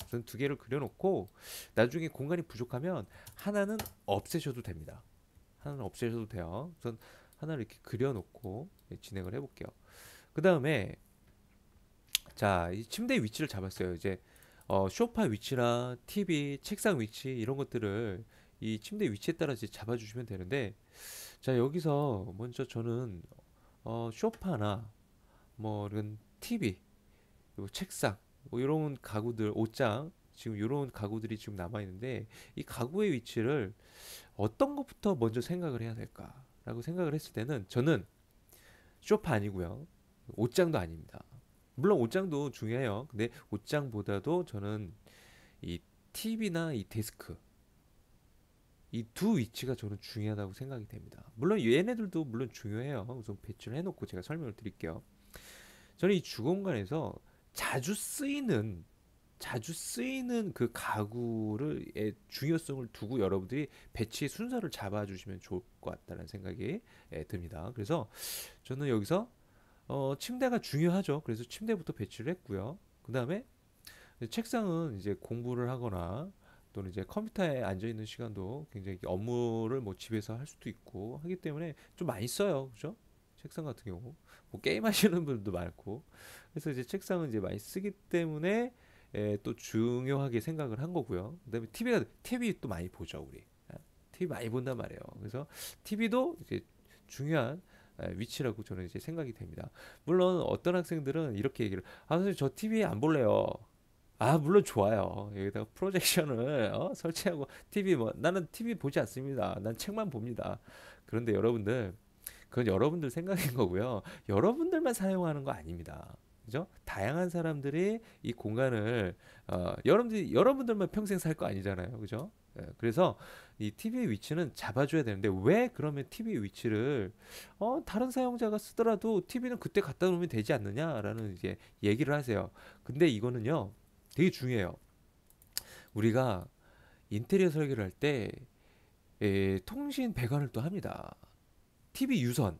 우선 두 개를 그려 놓고 나중에 공간이 부족하면 하나는 없애셔도 됩니다. 하나는 없애셔도 돼요. 우선 하나를 이렇게 그려 놓고 진행을 해 볼게요. 그 다음에 자, 이 침대 위치를 잡았어요. 이제 소파 위치나 TV, 책상 위치 이런 것들을 이 침대 위치에 따라 이제 잡아주시면 되는데 자 여기서 먼저 저는 소파나 뭐 이런 TV, 그리고 책상 뭐 이런 가구들, 옷장 지금 이런 가구들이 지금 남아 있는데 이 가구의 위치를 어떤 것부터 먼저 생각을 해야 될까라고 생각을 했을 때는 저는 소파 아니고요, 옷장도 아닙니다. 물론 옷장도 중요해요. 근데 옷장보다도 저는 이 TV나 이 데스크 이 두 위치가 저는 중요하다고 생각이 됩니다. 물론 얘네들도 물론 중요해요. 우선 배치를 해놓고 제가 설명을 드릴게요. 저는 이 주공간에서 자주 쓰이는 자주 쓰이는 그 가구를의 중요성을 두고 여러분들이 배치 순서를 잡아주시면 좋을 것 같다는 생각이 듭니다. 그래서 저는 여기서 침대가 중요하죠. 그래서 침대부터 배치를 했고요. 그 다음에 책상은 이제 공부를 하거나 또는 이제 컴퓨터에 앉아 있는 시간도 굉장히 업무를 뭐 집에서 할 수도 있고 하기 때문에 좀 많이 써요. 그죠? 책상 같은 경우 뭐 게임 하시는 분들도 많고 그래서 이제 책상은 이제 많이 쓰기 때문에 또 중요하게 생각을 한 거고요. 그다음에 TV 또 많이 보죠, 우리. TV 많이 본단 말이에요. 그래서 TV도 이제 중요한 위치라고 저는 이제 생각이 됩니다. 물론 어떤 학생들은 이렇게 얘기를 선생님 저 TV 안 볼래요. 물론 좋아요. 여기다가 프로젝션을 설치하고 TV 뭐 나는 TV 보지 않습니다. 난 책만 봅니다. 그런데 여러분들 그건 여러분들 생각인 거고요. 여러분들만 사용하는 거 아닙니다. 그죠? 다양한 사람들이 이 공간을 여러분들만 평생 살 거 아니잖아요. 그죠? 그래서 이 TV의 위치는 잡아줘야 되는데 왜 그러면 TV 위치를 다른 사용자가 쓰더라도 TV는 그때 갖다 놓으면 되지 않느냐라는 이제 얘기를 하세요. 근데 이거는요 되게 중요해요. 우리가 인테리어 설계를 할 때 통신 배관을 또 합니다. TV 유선.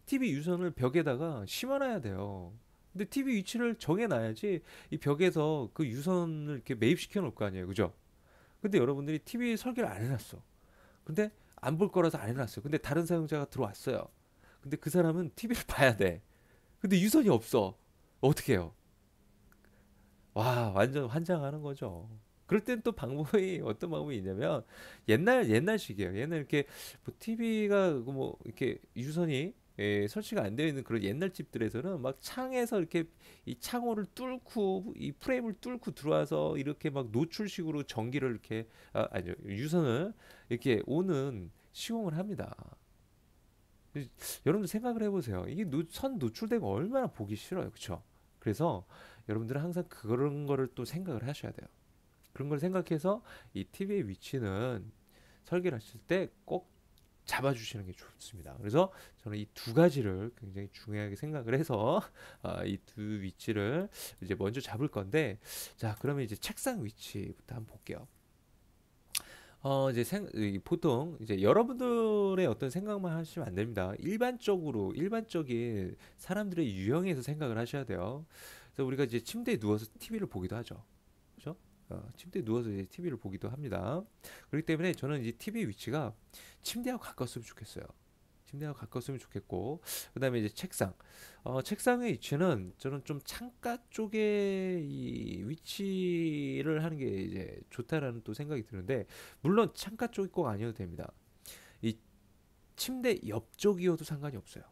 TV 유선을 벽에다가 심어놔야 돼요. 근데 TV 위치를 정해놔야지 이 벽에서 그 유선을 이렇게 매입시켜 놓을 거 아니에요. 그죠? 근데 여러분들이 TV 설계를 안 해놨어. 근데 안 볼 거라서 안 해놨어요. 근데 다른 사용자가 들어왔어요. 근데 그 사람은 TV를 봐야 돼. 근데 유선이 없어. 어떻게 해요? 와, 완전 환장하는 거죠. 그럴 땐 또 방법이 어떤 방법이 있냐면 옛날식이에요. 옛날 이렇게 뭐 TV가 뭐 이렇게 유선이 설치가 안 되어 있는 그런 옛날 집들에서는 막 창에서 이렇게 이 창호를 뚫고 이 프레임을 뚫고 들어와서 이렇게 막 노출식으로 전기를 이렇게 아니요 유선을 이렇게 오는 시공을 합니다. 여러분들 생각을 해보세요. 이게 선 노출되고 얼마나 보기 싫어요, 그렇죠? 그래서 여러분들은 항상 그런 거를 또 생각을 하셔야 돼요. 그런 걸 생각해서 이 TV의 위치는 설계를 하실 때 꼭 잡아주시는 게 좋습니다. 그래서 저는 이 두 가지를 굉장히 중요하게 생각을 해서 이 두 위치를 이제 먼저 잡을 건데, 자 그러면 이제 책상 위치부터 한번 볼게요. 이제 보통 이제 여러분들의 어떤 생각만 하시면 안 됩니다. 일반적인 사람들의 유형에서 생각을 하셔야 돼요. 그래서 우리가 이제 침대에 누워서 TV를 보기도 하죠. 그죠? 침대에 누워서 이제 TV를 보기도 합니다. 그렇기 때문에 저는 이제 TV 위치가 침대하고 가까웠으면 좋겠어요. 침대하고 가까웠으면 좋겠고, 그다음에 이제 책상의 위치는 저는 좀 창가 쪽에 이 위치를 하는 게 이제 좋다라는 또 생각이 드는데, 물론 창가 쪽이 꼭 아니어도 됩니다. 이 침대 옆쪽이어도 상관이 없어요.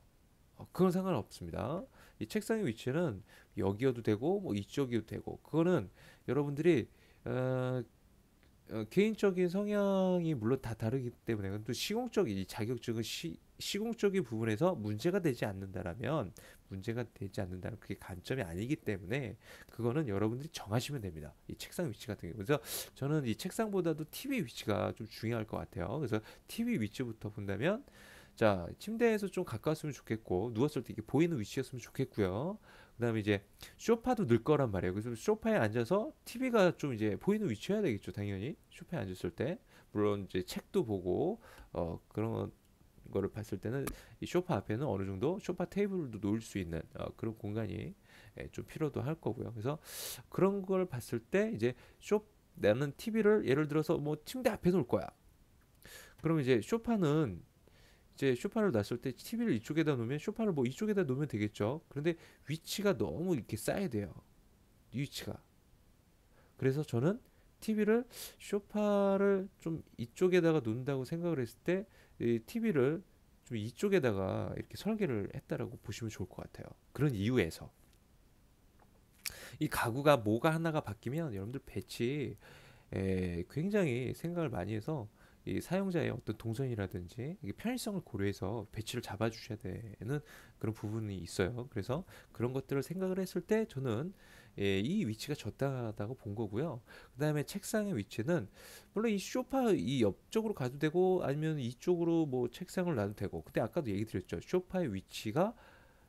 그건 상관없습니다. 이 책상의 위치는 여기여도 되고 뭐 이쪽이어도 되고, 그거는 여러분들이 어, 개인적인 성향이 물론 다 다르기 때문에 또 시공적인 이 자격증은 시공적인 부분에서 문제가 되지 않는다는 그게 관점이 아니기 때문에 그거는 여러분들이 정하시면 됩니다. 이 책상 위치 같은 경우. 그래서 저는 이 책상보다도 TV 위치가 좀 중요할 것 같아요. 그래서 TV 위치부터 본다면 자, 침대에서 좀 가까웠으면 좋겠고 누웠을 때 이게 보이는 위치였으면 좋겠고요. 그다음에 이제 소파도 늘 거란 말이에요. 그래서 소파에 앉아서 TV가 좀 이제 보이는 위치여야 되겠죠, 당연히. 소파에 앉았을 때. 물론 이제 책도 보고 그런 거를 봤을 때는 이 소파 앞에는 어느 정도 소파 테이블도 놓을 수 있는 그런 공간이 좀 필요도 할 거고요. 그래서 그런 걸 봤을 때 이제 나는 TV를 예를 들어서 뭐 침대 앞에 놓을 거야. 그러면 이제 소파를 놨을 때 TV를 이쪽에다 놓으면 소파를 뭐 이쪽에다 놓으면 되겠죠. 그런데 위치가 너무 이렇게 쌓야 돼요. 위치가. 그래서 저는 TV를 소파를 좀 이쪽에다가 놓는다고 생각을 했을 때 TV를 좀 이쪽에다가 이렇게 설계를 했다라고 보시면 좋을 것 같아요. 그런 이유에서 이 가구가 뭐가 하나가 바뀌면 여러분들 배치 굉장히 생각을 많이 해서 이 사용자의 어떤 동선이라든지 이게 편의성을 고려해서 배치를 잡아주셔야 되는 그런 부분이 있어요. 그래서 그런 것들을 생각을 했을 때 저는 이 위치가 적당하다고 본 거고요. 그다음에 책상의 위치는 물론 이 소파 이 옆쪽으로 가도 되고 아니면 이쪽으로 뭐 책상을 놔도 되고. 근데 아까도 얘기 드렸죠. 소파의 위치가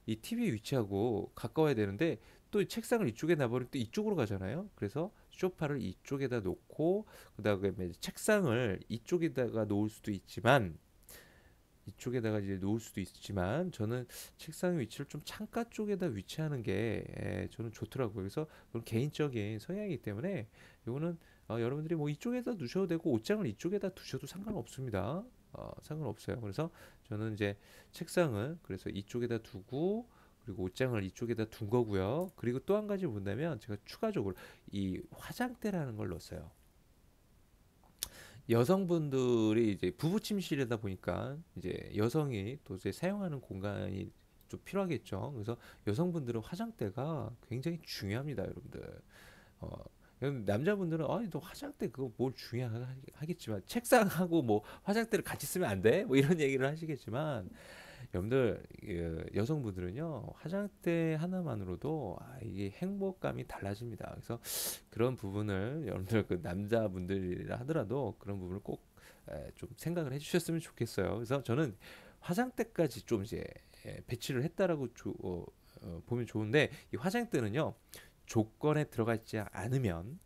이 TV 위치하고 가까워야 되는데 또 책상을 이쪽에 놔버리면 또 이쪽으로 가잖아요. 그래서 소파를 이쪽에다 놓고 그다음에 책상을 이쪽에다가 놓을 수도 있지만 이쪽에다가 이제 놓을 수도 있지만 저는 책상 위치를 좀 창가 쪽에다 위치하는 게 저는 좋더라고요. 그래서 그런 개인적인 성향이기 때문에 이거는 여러분들이 뭐 이쪽에다 두셔도 되고 옷장을 이쪽에다 두셔도 상관없습니다. 상관없어요. 그래서 저는 이제 책상을 그래서 이쪽에다 두고 그리고 옷장을 이쪽에다 둔 거고요. 그리고 또 한 가지 본다면 제가 추가적으로 이 화장대라는 걸 넣었어요. 여성분들이 이제 부부 침실이다 보니까 이제 여성이 또 이제 사용하는 공간이 좀 필요하겠죠. 그래서 여성분들은 화장대가 굉장히 중요합니다, 여러분들. 어, 남자분들은 너 화장대 그거 뭘 중요하겠지만 책상하고 뭐 화장대를 같이 쓰면 안 돼? 뭐 이런 얘기를 하시겠지만 여러분들 여성분들은요 화장대 하나만으로도 이게 행복감이 달라집니다. 그래서 그런 부분을 여러분들 그 남자분들이라 하더라도 그런 부분을 꼭 좀 생각을 해주셨으면 좋겠어요. 그래서 저는 화장대까지 좀 이제 배치를 했다라고 보면 좋은데 이 화장대는요 조건에 들어가 있지 않으면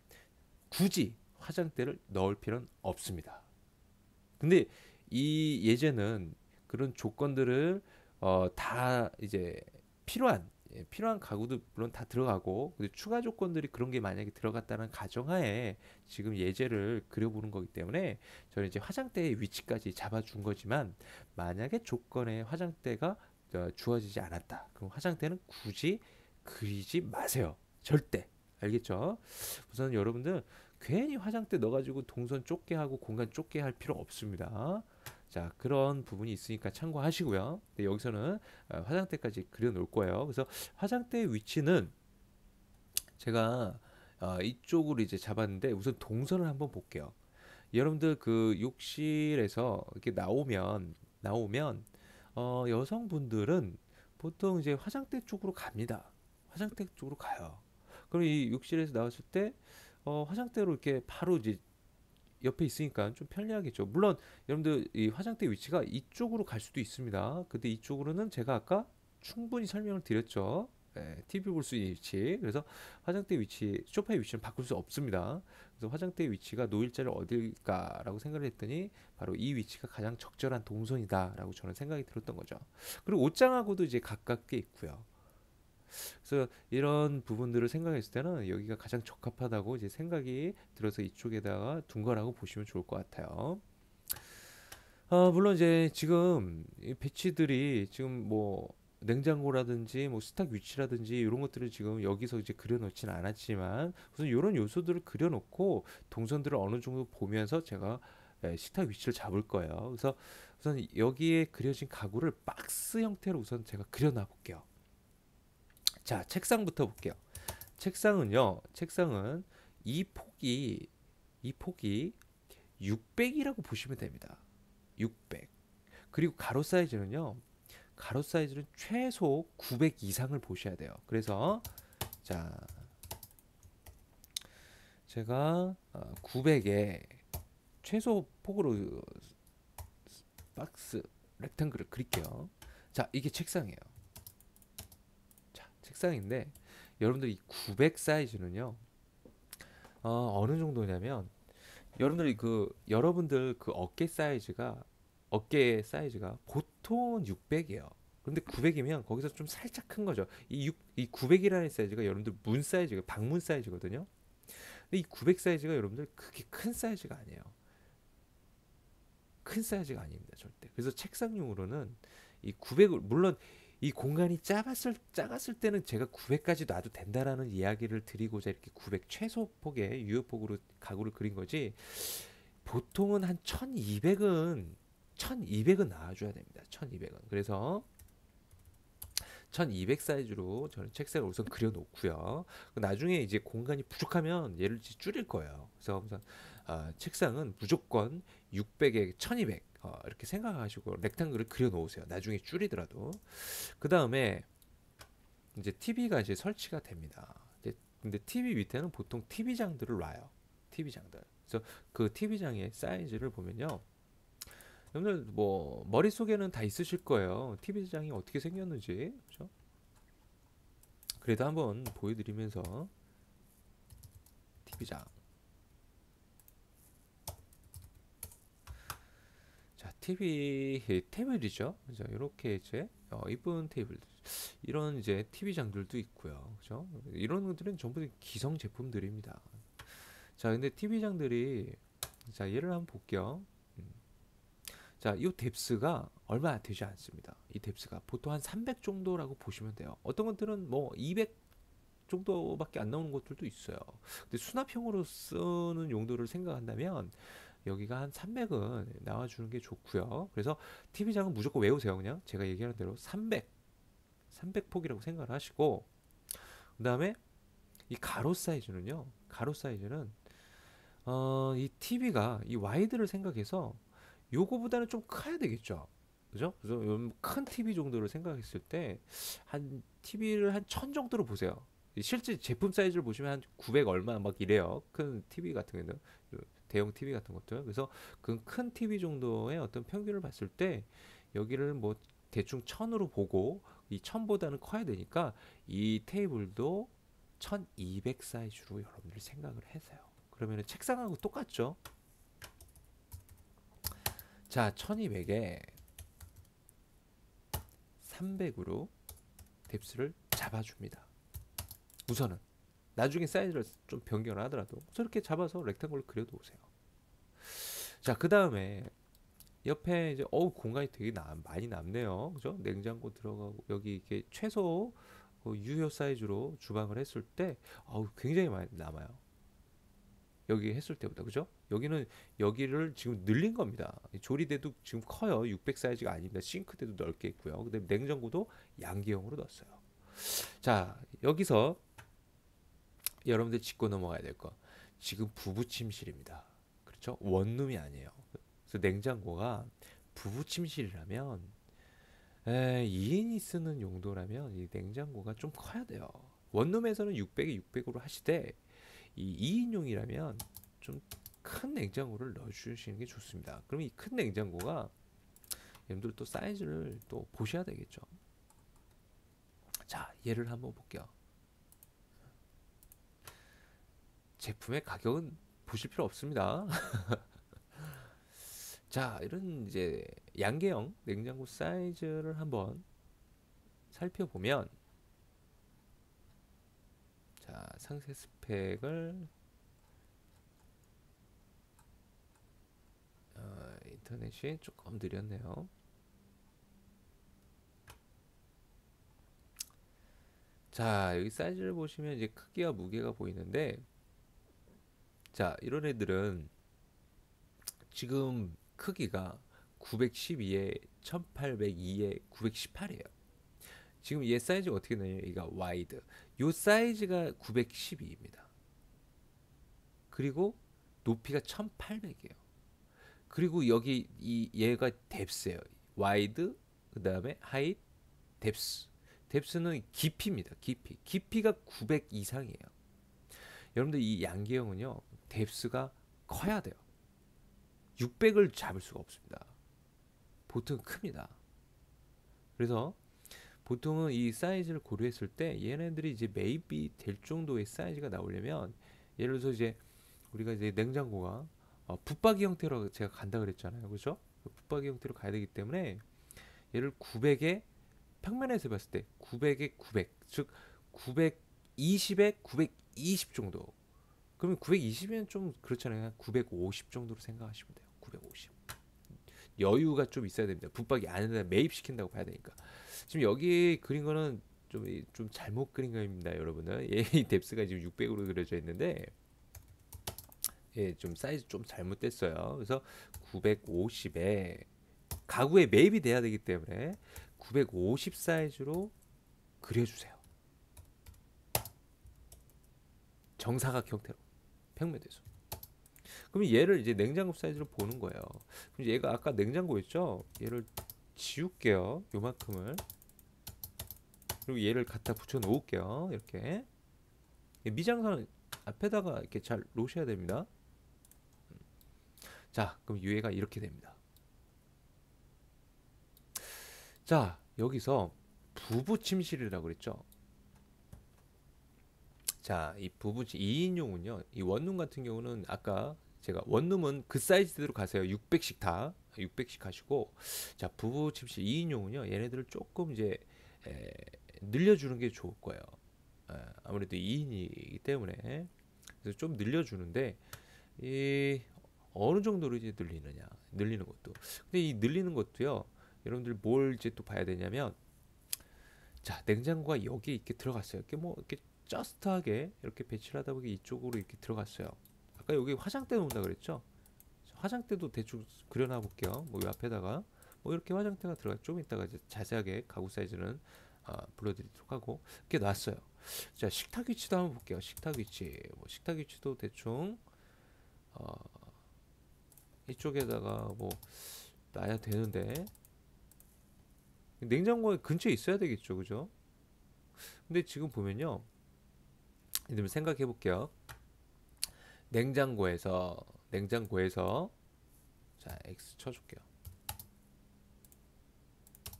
굳이 화장대를 넣을 필요는 없습니다. 근데 이 예제는 그런 조건들을 다 이제 필요한 필요한 가구도 물론 다 들어가고 근데 추가 조건들이 그런 게 만약에 들어갔다는 가정하에 지금 예제를 그려보는 거기 때문에 저는 이제 화장대의 위치까지 잡아준 거지만 만약에 조건에 화장대가 주어지지 않았다. 그럼 화장대는 굳이 그리지 마세요. 절대. 알겠죠? 우선 여러분들 괜히 화장대 넣어가지고 동선 좁게 하고 공간 좁게 할 필요 없습니다. 자, 그런 부분이 있으니까 참고하시고요. 네, 여기서는 화장대까지 그려 놓을 거예요. 그래서 화장대의 위치는 제가 이쪽으로 이제 잡았는데 우선 동선을 한번 볼게요. 여러분들 그 욕실에서 이렇게 나오면 여성분들은 보통 이제 화장대 쪽으로 갑니다. 화장대 쪽으로 가요. 그럼 이 욕실에서 나왔을 때 화장대로 이렇게 바로 이제 옆에 있으니까 좀 편리하겠죠. 물론 여러분들 이 화장대 위치가 이쪽으로 갈 수도 있습니다. 근데 이쪽으로는 제가 아까 충분히 설명을 드렸죠. TV 볼 수 있는 위치. 그래서 화장대 위치, 소파의 위치는 바꿀 수 없습니다. 그래서 화장대 위치가 놓일 자를 어딜까라고 생각을 했더니 바로 이 위치가 가장 적절한 동선이다라고 저는 생각이 들었던 거죠. 그리고 옷장하고도 이제 가깝게 있고요. 그래서 이런 부분들을 생각했을 때는 여기가 가장 적합하다고 이제 생각이 들어서 이쪽에다가 둔 거라고 보시면 좋을 것 같아요. 물론 이제 지금 이 배치들이 지금 뭐 냉장고라든지 뭐 스탁 위치라든지 이런 것들을 지금 여기서 이제 그려놓지는 않았지만 우선 이런 요소들을 그려놓고 동선들을 어느 정도 보면서 제가 식탁 위치를 잡을 거예요. 그래서 우선 여기에 그려진 가구를 박스 형태로 우선 제가 그려놔 볼게요. 자, 책상부터 볼게요. 책상은 이 폭이 600이라고 보시면 됩니다. 600. 그리고 가로 사이즈는 최소 900 이상을 보셔야 돼요. 그래서 자, 제가 900에 최소 폭으로 박스 렉탱글을 그릴게요. 자, 이게 책상이에요. 자, 책상인데 여러분들 이 900 사이즈는요. 어느 정도냐면 여러분들 그 어깨 사이즈가 보통은 600이에요. 그런데 900이면 거기서 좀 살짝 큰 거죠. 이 900이라는 사이즈가 여러분들 문 사이즈가 방문 사이즈거든요. 근데 이 900 사이즈가 여러분들 그렇게 큰 사이즈가 아니에요. 큰 사이즈가 아닙니다, 절대. 그래서 책상용으로는 이 900을 물론 이 공간이 작았을 때는 제가 900까지 놔도 된다라는 이야기를 드리고자 이렇게 900 최소 폭의 유효폭으로 가구를 그린 거지. 보통은 한 1200은 나와줘야 됩니다. 1200은. 그래서 1200 사이즈로 저는 책상을 우선 그려놓고요. 나중에 이제 공간이 부족하면 얘를 이제 줄일 거예요. 그래서 우선 책상은 무조건 600에 1200 이렇게 생각하시고 렉탱글을 그려놓으세요. 나중에 줄이더라도. 그 다음에 이제 TV가 이제 설치가 됩니다. 이제 근데 TV 밑에는 보통 TV장들을 놔요. TV장들. 그래서 그 TV장의 사이즈를 보면요. 여러분들 뭐 머릿속에는 다 있으실 거예요. TV장이 어떻게 생겼는지. 그죠? 그래도 한번 보여드리면서 TV장. 자, TV 테이블이죠. 그죠? 이렇게 이제 이쁜 테이블. 이런 이제 TV장들도 있고요. 그죠? 이런 것들은 전부 기성 제품들입니다. 자, 근데 TV장들이 자, 얘를 한번 볼게요. 자, 이 뎁스가 얼마 되지 않습니다. 이 뎁스가 보통 한 300 정도라고 보시면 돼요. 어떤 것들은 뭐 200 정도밖에 안 나오는 것들도 있어요. 근데 수납형으로 쓰는 용도를 생각한다면 여기가 한 300은 나와주는 게 좋고요. 그래서 TV장은 무조건 외우세요. 그냥 제가 얘기하는 대로 300폭이라고 생각을 하시고 그 다음에 이 가로 사이즈는요. 가로 사이즈는 이 TV가 이 와이드를 생각해서 요거보다는 좀 커야 되겠죠. 그죠? 그래서 큰 TV 정도를 생각했을 때 한 TV를 한 1000 정도로 보세요. 실제 제품 사이즈를 보시면 한 900 얼마 막 이래요. 큰 TV 같은 경우는 대형 TV 같은 것들. 그래서 그 큰 TV 정도의 어떤 평균을 봤을 때 여기를 뭐 대충 1000으로 보고 이 1000보다는 커야 되니까 이 테이블도 1200 사이즈로 여러분들이 생각을 하세요. 그러면 책상하고 똑같죠? 자, 1200에 300으로 뎁스를 잡아줍니다. 우선은 나중에 사이즈를 좀 변경을 하더라도 저렇게 잡아서 렉탱글로 그려도 오세요. 자, 그 다음에 옆에 이제 공간이 되게 많이 남네요. 그죠? 냉장고 들어가고 여기 이렇게 최소 유효 사이즈로 주방을 했을 때 굉장히 많이 남아요. 여기 했을 때보다. 그죠? 여기를 지금 늘린 겁니다. 조리대도 지금 커요. 600 사이즈가 아닙니다. 싱크대도 넓게 있고요. 근데 냉장고도 양기형으로 넣었어요. 자, 여기서 여러분들 짚고 넘어가야 될 거. 지금 부부 침실입니다. 그렇죠? 원룸이 아니에요. 그래서 냉장고가 부부 침실이라면 2인이 쓰는 용도라면 이 냉장고가 좀 커야 돼요. 원룸에서는 600에 600으로 하시되 이 2인용이라면 좀 큰 냉장고를 넣어주시는 게 좋습니다. 그럼 이 큰 냉장고가 여러분들 또 사이즈를 또 보셔야 되겠죠. 자, 얘를 한번 볼게요. 제품의 가격은 보실 필요 없습니다. 자, 이런 이제 양계형 냉장고 사이즈를 한번 살펴보면 자, 상세 스펙을 인터넷이 조금 느렸네요. 자, 여기 사이즈를 보시면 이제 크기와 무게가 보이는데 자, 이런 애들은 지금 크기가 912에 1802에 918이에요. 지금 얘 사이즈가 어떻게 되냐면 얘가 와이드. 요 사이즈가 912입니다. 그리고 높이가 1800이에요. 그리고 여기 얘가 뎁스예요. 와이드 그다음에 하이트 뎁스. 뎁스는 깊이입니다. 깊이가 900 이상이에요. 여러분들 이 양계형은요. 뎁스가 커야 돼요. 600을 잡을 수가 없습니다. 보통 큽니다. 그래서 보통은 이 사이즈를 고려했을 때 얘네들이 이제 매입이 될 정도의 사이즈가 나오려면 예를 들어서 이제 우리가 이제 냉장고가 붙박이 형태로 제가 간다 그랬잖아요. 그죠? 붙박이 형태로 가야 되기 때문에 얘를 900에 평면에서 봤을 때 900에 900, 즉 920에 920 정도. 그러면 920이면 좀 그렇잖아요. 950 정도로 생각하시면 돼요. 950. 여유가 좀 있어야 됩니다. 붙박이 안에다 매입시킨다고 봐야 되니까. 지금 여기 그린 거는 좀 잘못 그린 거입니다, 여러분은. 이 뎁스가 지금 600으로 그려져 있는데 좀 사이즈 좀 잘못됐어요. 그래서 950에 가구에 매입이 돼야 되기 때문에 950 사이즈로 그려주세요. 정사각 형태로 평면에서. 그럼 얘를 이제 냉장고 사이즈로 보는 거예요. 그럼 얘가 아까 냉장고였죠? 얘를 지울게요. 요만큼을. 그리고 얘를 갖다 붙여 놓을게요. 이렇게. 미장선 앞에다가 이렇게 잘 놓으셔야 됩니다. 자, 그럼 유해가 이렇게 됩니다. 자, 여기서 부부 침실이라고 그랬죠. 자, 이 부부 2인용은요. 이 원룸 같은 경우는 아까 제가 원룸은 그 사이즈대로 가세요. 600씩 다. 600씩 하시고 자, 부부 침실 2인용은요. 얘네들을 조금 이제 에, 늘려주는 게 좋을 거예요. 아무래도 2인이기 때문에 그래서 좀 늘려주는데 이 어느 정도로 이제 늘리는 것도. 근데 이 늘리는 것도요. 여러분들 뭘 이제 또 봐야 되냐면 자, 냉장고가 여기 이렇게 들어갔어요. 이렇게 뭐 이렇게 저스트하게 이렇게 배치를 하다 보니 이쪽으로 이렇게 들어갔어요. 아까 여기 화장대 놓는다 그랬죠? 화장대도 대충 그려놔 볼게요. 뭐 이 앞에다가 뭐 이렇게 화장대가 들어가. 좀 이따가 이제 자세하게 가구 사이즈는 불러드리도록 하고 이렇게 놨어요. 자, 식탁 위치도 한번 볼게요. 식탁 위치, 뭐 식탁 위치도 대충 어, 이쪽에다가 뭐 놔야 되는데 냉장고에 근처에 있어야 되겠죠, 그죠? 근데 지금 보면요, 여러분 생각해 볼게요. 냉장고에서 자 X 쳐줄게요.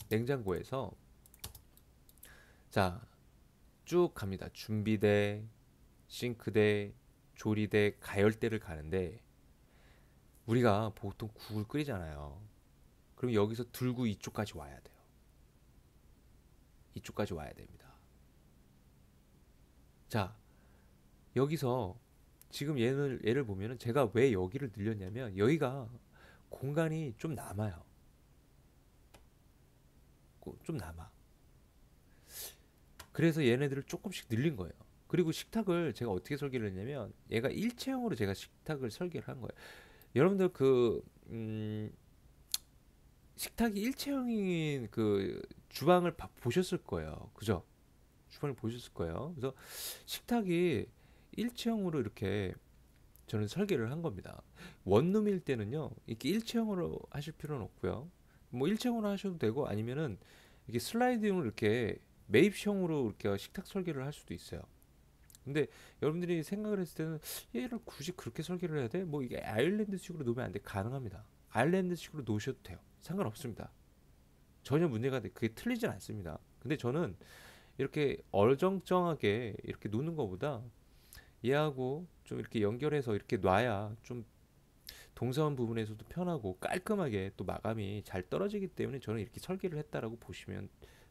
냉장고에서 자 쭉 갑니다. 준비대, 싱크대, 조리대, 가열대를 가는데 우리가 보통 국을 끓이잖아요. 그럼 여기서 들고 이쪽까지 와야 돼요. 이쪽까지 와야 됩니다. 자, 여기서 지금 얘를 보면은 제가 왜 여기를 늘렸냐면 여기가 공간이 좀 남아요. 좀 남아. 그래서 얘네들을 조금씩 늘린 거예요. 그리고 식탁을 제가 어떻게 설계를 했냐면 얘가 일체형으로 제가 식탁을 설계를 한 거예요. 여러분들 식탁이 일체형인 그 주방을 보셨을 거예요. 그죠? 주방을 보셨을 거예요. 그래서 식탁이 일체형으로 이렇게 저는 설계를 한 겁니다. 원룸일 때는요, 이렇게 일체형으로 하실 필요는 없고요. 뭐 일체형으로 하셔도 되고 아니면은 이렇게 슬라이딩으로 이렇게 매입형으로 이렇게 식탁 설계를 할 수도 있어요. 근데 여러분들이 생각을 했을 때는 얘를 굳이 그렇게 설계를 해야 돼? 뭐 이게 아일랜드식으로 놓으면 안 돼? 가능합니다. 아일랜드식으로 놓으셔도 돼요. 상관없습니다. 전혀 문제가 돼. 그게 틀리진 않습니다. 근데 저는 이렇게 어정쩡하게 이렇게 놓는 것보다 얘하고 좀 이렇게 연결해서 이렇게 놔야 좀 동선 부분에서도 편하고 깔끔하게 또 마감이 잘 떨어지기 때문에 저는 이렇게 설계를 했다라고 보시면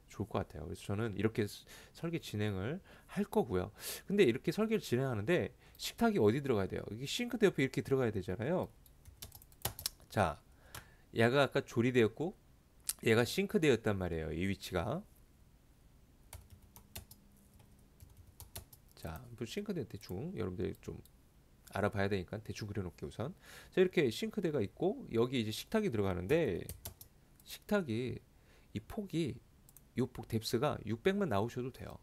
좋을 것 같아요. 그래서 저는 이렇게 설계 진행을 할 거고요. 근데 이렇게 설계를 진행하는데 식탁이 어디 들어가야 돼요? 이게 싱크대 옆에 이렇게 들어가야 되잖아요. 자, 얘가 아까 조리대였고 얘가 싱크대였단 말이에요. 이 위치가. 자, 싱크대 대충 여러분들 좀 알아봐야 되니까 대충 그려놓게 우선. 자, 이렇게 싱크대가 있고 여기 이제 식탁이 들어가는데 식탁이 이 폭이 요폭 뎁스가 600만 나오셔도 돼요.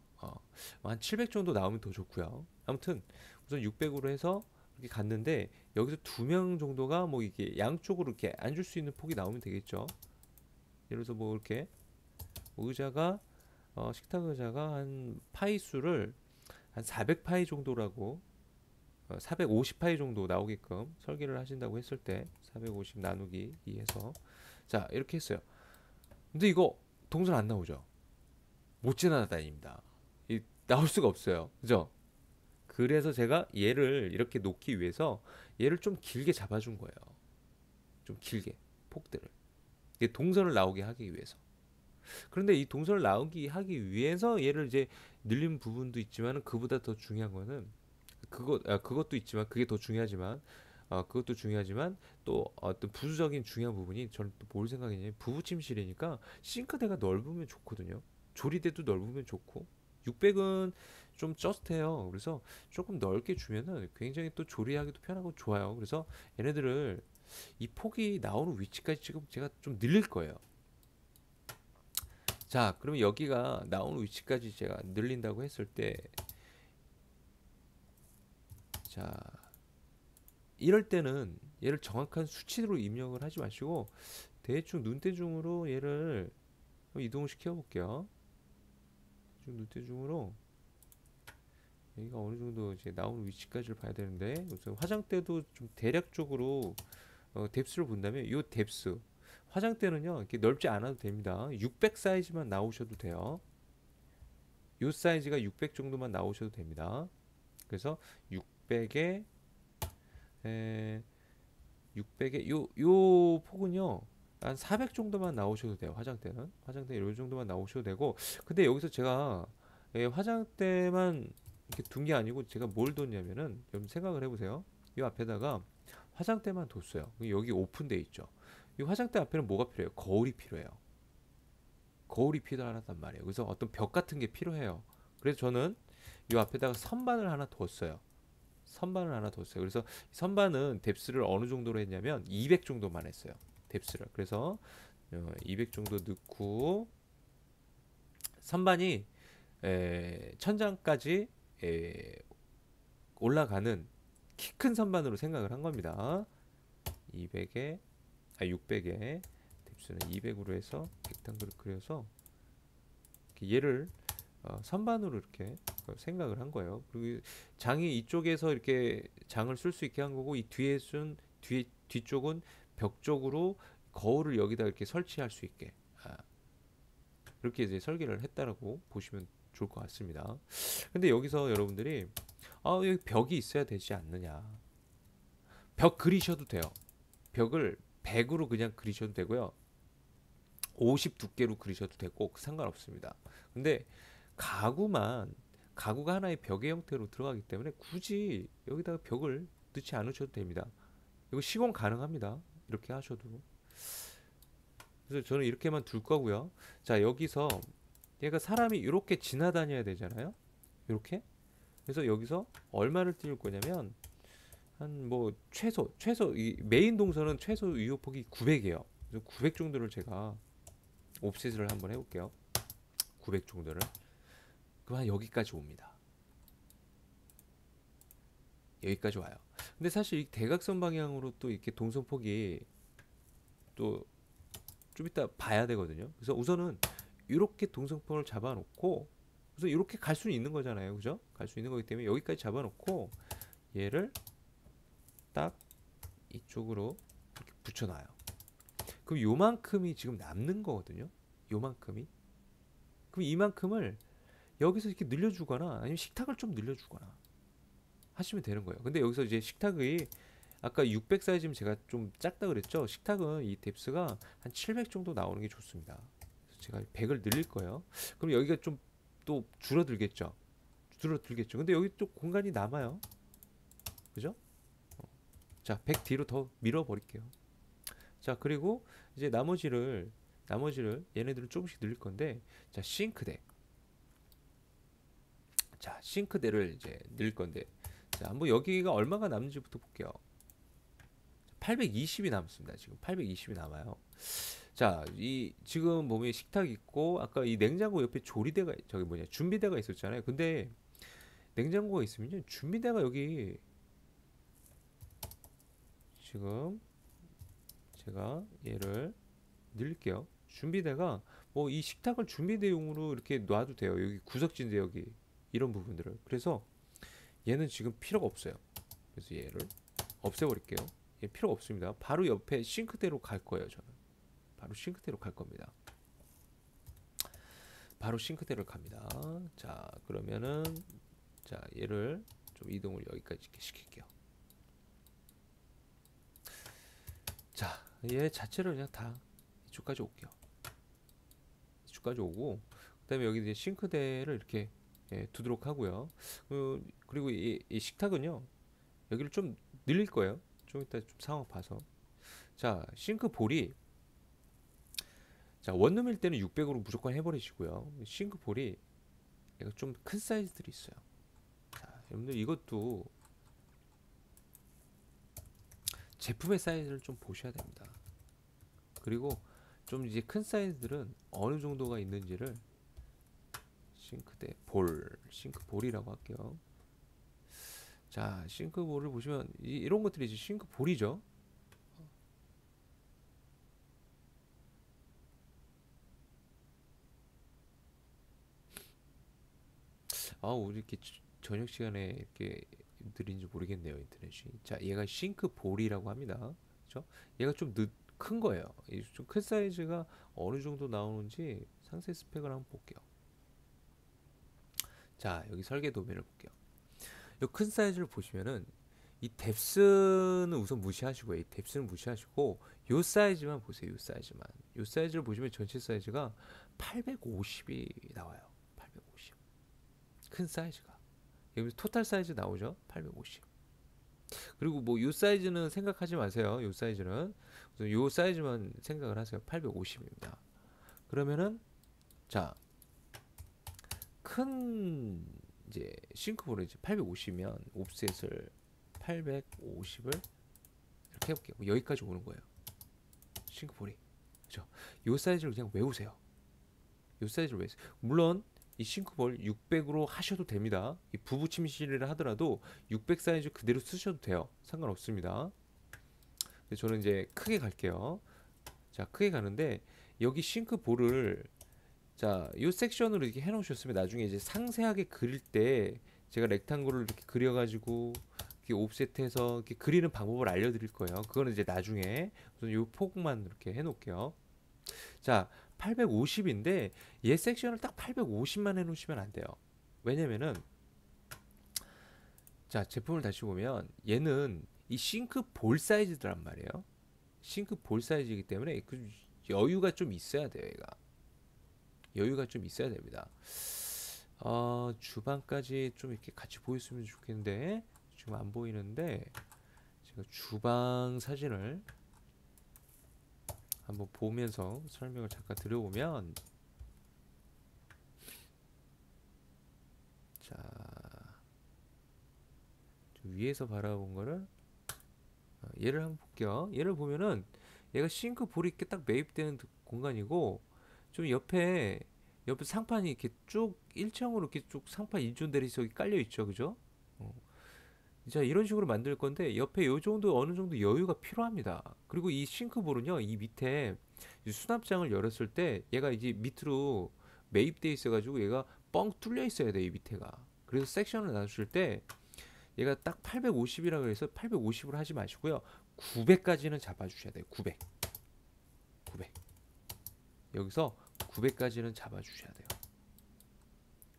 한 700 정도 나오면 더 좋고요. 아무튼 우선 600으로 해서 이렇게 갔는데 여기서 2명 정도가 뭐 이게 양쪽으로 이렇게 앉을 수 있는 폭이 나오면 되겠죠. 예를 들어서 뭐 이렇게 뭐 의자가 식탁 의자가 한 파이 수를 한 400파이 정도라고 450파이 정도 나오게끔 설계를 하신다고 했을 때 450 나누기 2해서 자 이렇게 했어요. 근데 이거 동선 안 나오죠. 못 지나다닙니다. 나올 수가 없어요. 그죠? 그래서 제가 얘를 이렇게 놓기 위해서 얘를 좀 길게 잡아준 거예요. 좀 길게 폭들을 이게 동선을 나오게 하기 위해서. 그런데 이 동선을 나오게 하기 위해서 얘를 이제 늘린 부분도 있지만 그보다 더 중요한 거는 그것도 있지만 그게 더 중요하지만 그것도 중요하지만 또 어떤 부수적인 중요한 부분이 저는 또 뭘 생각했냐면 부부 침실이니까 싱크대가 넓으면 좋거든요. 조리대도 넓으면 좋고 600은 좀 쩌ստ해요. 그래서 조금 넓게 주면은 굉장히 또 조리하기도 편하고 좋아요. 그래서 얘네들을 이 폭이 나오는 위치까지 지금 제가 좀 늘릴 거예요. 자, 그러면 여기가 나오는 위치까지 제가 늘린다고 했을 때, 자, 이럴 때는 얘를 정확한 수치로 입력을 하지 마시고 대충 눈대중으로 얘를 이동을 시켜 볼게요. 눈대중으로 여기가 어느 정도 이제 나오는 위치까지를 봐야 되는데 우선 화장대도 좀 대략적으로 뎁스를 본다면 요 뎁스 화장대는요 이렇게 넓지 않아도 됩니다. 600 사이즈만 나오셔도 돼요. 요 사이즈가 600 정도만 나오셔도 됩니다. 그래서 600에 600에 요 폭은요 한 400 정도만 나오셔도 돼요. 화장대 요 정도만 나오셔도 되고 근데 여기서 제가 화장대만 이렇게 둔 게 아니고 제가 뭘 뒀냐면은 여러분 생각을 해보세요. 이 앞에다가 화장대만 뒀어요. 여기 오픈돼 있죠. 이 화장대 앞에는 뭐가 필요해요? 거울이 필요해요. 거울이 필요하단 말이에요. 그래서 어떤 벽 같은 게 필요해요. 그래서 저는 이 앞에다가 선반을 하나 뒀어요. 선반을 하나 뒀어요. 그래서 선반은 뎁스를 어느 정도로 했냐면 200 정도만 했어요. 뎁스를. 그래서 200 정도 넣고 선반이 천장까지 올라가는 키 큰 선반으로 생각을 한 겁니다. 200에 600에 뎁스는 200으로 해서 렉탱글을 그려서 얘를 선반으로 이렇게 생각을 한 거예요. 그리고 장이 이쪽에서 이렇게 장을 쓸 수 있게 한 거고 이 뒤에 쓴 뒤쪽은 벽 쪽으로 거울을 여기다 이렇게 설치할 수 있게 그렇게 이제 설계를 했다라고 보시면 좋을 것 같습니다. 근데 여기서 여러분들이 여기 벽이 있어야 되지 않느냐. 벽 그리셔도 돼요. 벽을 100으로 그냥 그리셔도 되고요. 50 두께로 그리셔도 되고 상관없습니다. 근데 가구가 하나의 벽의 형태로 들어가기 때문에 굳이 여기다가 벽을 넣지 않으셔도 됩니다. 이거 시공 가능합니다. 이렇게 하셔도. 그래서 저는 이렇게만 둘 거고요. 자, 여기서 얘가 사람이 이렇게 지나다녀야 되잖아요. 이렇게. 그래서 여기서 얼마를 띄울 거냐면 한 뭐 최소 이 메인 동선은 최소 유효폭이 900이에요. 그래서 900 정도를 제가 옵셋을 한번 해볼게요. 900 정도를. 그만 여기까지 옵니다. 여기까지 와요. 근데 사실 이 대각선 방향으로 또 이렇게 동선폭이 또 좀 이따 봐야 되거든요. 그래서 우선은 이렇게 동선폭을 잡아놓고 우선 이렇게 갈 수는 있는 거잖아요. 그죠? 갈 수 있는 거기 때문에 여기까지 잡아놓고 얘를 딱 이쪽으로 이렇게 붙여놔요. 그럼 요만큼이 지금 남는 거거든요. 요만큼이. 그럼 이만큼을 여기서 이렇게 늘려주거나 아니면 식탁을 좀 늘려주거나 하시면 되는 거예요. 근데 여기서 이제 식탁이 아까 600 사이즈면 제가 좀 작다 그랬죠. 식탁은 이 뎁스가 한 700 정도 나오는 게 좋습니다. 그래서 제가 100을 늘릴 거예요. 그럼 여기가 좀 또 줄어들겠죠. 근데 여기 또 공간이 남아요. 그죠? 자, 100 뒤로 더 밀어 버릴게요. 자, 그리고 이제 나머지를 얘네들을 조금씩 늘릴 건데 자, 싱크대를 이제 늘릴 건데 자, 한번 여기가 얼마가 남는지부터 볼게요. 820이 남습니다. 지금 820이 남아요. 자, 이 지금 보면 식탁 있고 아까 이 냉장고 옆에 조리대가 저기 뭐냐 준비대가 있었잖아요. 근데 냉장고가 있으면요 준비대가 여기 지금 제가 얘를 늘릴게요. 준비대가 뭐 이 식탁을 준비대용으로 이렇게 놔도 돼요. 여기 구석진데 여기 이런 부분들을. 그래서 얘는 지금 필요가 없어요. 그래서 얘를 없애버릴게요. 얘 필요가 없습니다. 바로 옆에 싱크대로 갈 거예요. 저는 바로 싱크대로 갈 겁니다. 바로 싱크대로 갑니다. 자, 그러면은 자 얘를 좀 이동을 여기까지 시킬게요. 자, 얘 자체를 그냥 다 이쪽까지 올게요. 이쪽까지 오고 그다음에 여기 이제 싱크대를 이렇게 두도록 하고요. 그리고 이 식탁은요 여기를 좀 늘릴 거예요. 좀 이따 좀 상황 봐서. 자, 싱크볼이 자 원룸일 때는 600으로 무조건 해버리시고요. 싱크볼이 얘가 좀 큰 사이즈들이 있어요. 자, 여러분들 이것도 제품의 사이즈를 좀 보셔야 됩니다. 그리고 좀 이제 큰 사이즈들은 어느 정도가 있는지를 싱크볼이라고 할게요. 자, 싱크볼을 보시면 이런 것들이 이제 싱크볼이죠. 우리 이렇게 저녁 시간에 이렇게 느린지 모르겠네요, 인터넷이. 자, 얘가 싱크볼이라고 합니다. 그죠? 얘가 좀 큰 거예요. 좀 큰 사이즈가 어느 정도 나오는지 상세 스펙을 한번 볼게요. 자, 여기 설계 도면을 볼게요. 이 큰 사이즈를 보시면은 이 뎁스는 우선 무시하시고, 이 뎁스는 무시하시고, 요 사이즈만 보세요. 요 사이즈만. 요 사이즈를 보시면 전체 사이즈가 850이 나와요. 850. 큰 사이즈가. 여기 토탈 사이즈 나오죠? 850. 그리고 뭐 요 사이즈는 생각하지 마세요. 요 사이즈는. 그래서 요 사이즈만 생각을 하세요. 850입니다. 그러면은 자, 큰 이제 싱크볼을 이제 850이면 옵셋을 850을 이렇게 해볼게요. 뭐 여기까지 오는 거예요. 싱크볼이. 그죠? 요 사이즈를 그냥 외우세요. 요 사이즈를 외우세요. 물론 이 싱크볼 600으로 하셔도 됩니다. 이 부부 침실을 하더라도 600 사이즈 그대로 쓰셔도 돼요. 상관없습니다. 저는 이제 크게 갈게요. 자, 크게 가는데 여기 싱크볼을 자, 이 섹션으로 이렇게 해놓으셨으면 나중에 이제 상세하게 그릴 때 제가 렉탱글을 이렇게 그려가지고 이렇게 옵셋해서 이렇게 그리는 방법을 알려드릴 거예요. 그거는 이제 나중에 우선 이 폭만 이렇게 해놓을게요. 자, 850인데 얘 섹션을 딱 850만 해놓으시면 안 돼요. 왜냐면은 자, 제품을 다시 보면 얘는 이 싱크 볼 사이즈란 말이에요. 싱크 볼 사이즈이기 때문에 그 여유가 좀 있어야 돼요, 얘가. 여유가 좀 있어야 됩니다. 주방까지 좀 이렇게 같이 보였으면 좋겠는데 지금 안 보이는데 제가 주방 사진을 한번 보면서 설명을 잠깐 드려보면 자, 좀 위에서 바라본 거를 얘를 한번 볼게요. 얘를 보면은 얘가 싱크 볼이 이렇게 딱 매입되는 공간이고 좀 옆에 상판이 이렇게 쭉 일체형으로 이렇게 쭉 상판 인존대리석이 깔려 있죠, 그죠? 어. 자, 이런 식으로 만들 건데 옆에 요 정도 어느 정도 여유가 필요합니다. 그리고 이 싱크볼은요, 이 밑에 이 수납장을 열었을 때 얘가 이제 밑으로 매입돼 있어가지고 얘가 뻥 뚫려 있어야 돼, 이 밑에가. 그래서 섹션을 나누실 때 얘가 딱 850이라고 해서 850으로 하지 마시고요. 900까지는 잡아주셔야 돼요. 900. 900. 여기서 900까지는 잡아주셔야 돼요.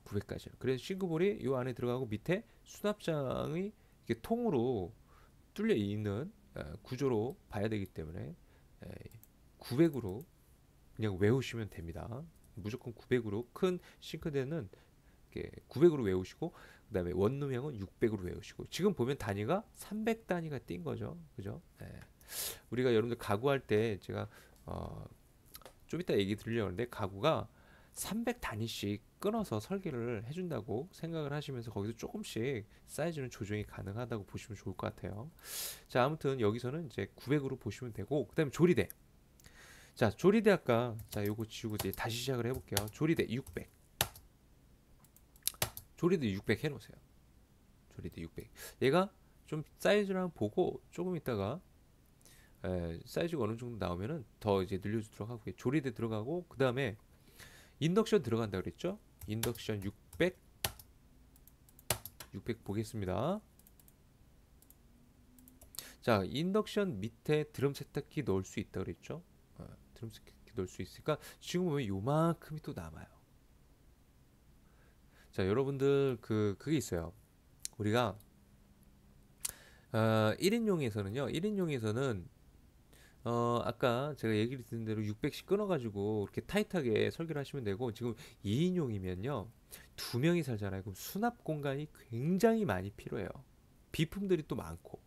900까지는. 그래서 싱크볼이 이 안에 들어가고 밑에 수납장이 이렇게 통으로 뚫려 있는 구조로 봐야 되기 때문에 900으로 그냥 외우시면 됩니다. 무조건 900으로 큰 싱크대는 900으로 외우시고 그다음에 원룸형은 600으로 외우시고 지금 보면 단위가 300 단위가 띈 거죠. 그죠? 우리가 여러분들 가구할 때 제가 좀 이따 얘기 드리려고 하는데 가구가 300 단위씩 끊어서 설계를 해준다고 생각을 하시면서 거기서 조금씩 사이즈는 조정이 가능하다고 보시면 좋을 것 같아요. 자, 아무튼 여기서는 이제 900으로 보시면 되고 그 다음에 조리대. 자, 조리대 아까 자 요거 지우고 이제 다시 시작을 해볼게요. 조리대 600. 조리대 600 해놓으세요. 조리대 600. 얘가 좀 사이즈를 한번 보고 조금 있다가 사이즈가 어느 정도 나오면은 더 이제 늘려주도록 하고요. 조리대 들어가고 그 다음에 인덕션 들어간다 그랬죠? 인덕션 600 보겠습니다. 자, 인덕션 밑에 드럼 세탁기 넣을 수 있다 그랬죠? 드럼 세탁기 넣을 수 있으니까 지금 보면 요만큼이 또 남아요. 자, 여러분들 그게 있어요. 우리가 1인용에서는요. 1인용에서는 아까 제가 얘기를 드린 대로 600씩 끊어가지고 이렇게 타이트하게 설계를 하시면 되고 지금 2인용이면요 2명이 살잖아요. 그럼 수납 공간이 굉장히 많이 필요해요. 비품들이 또 많고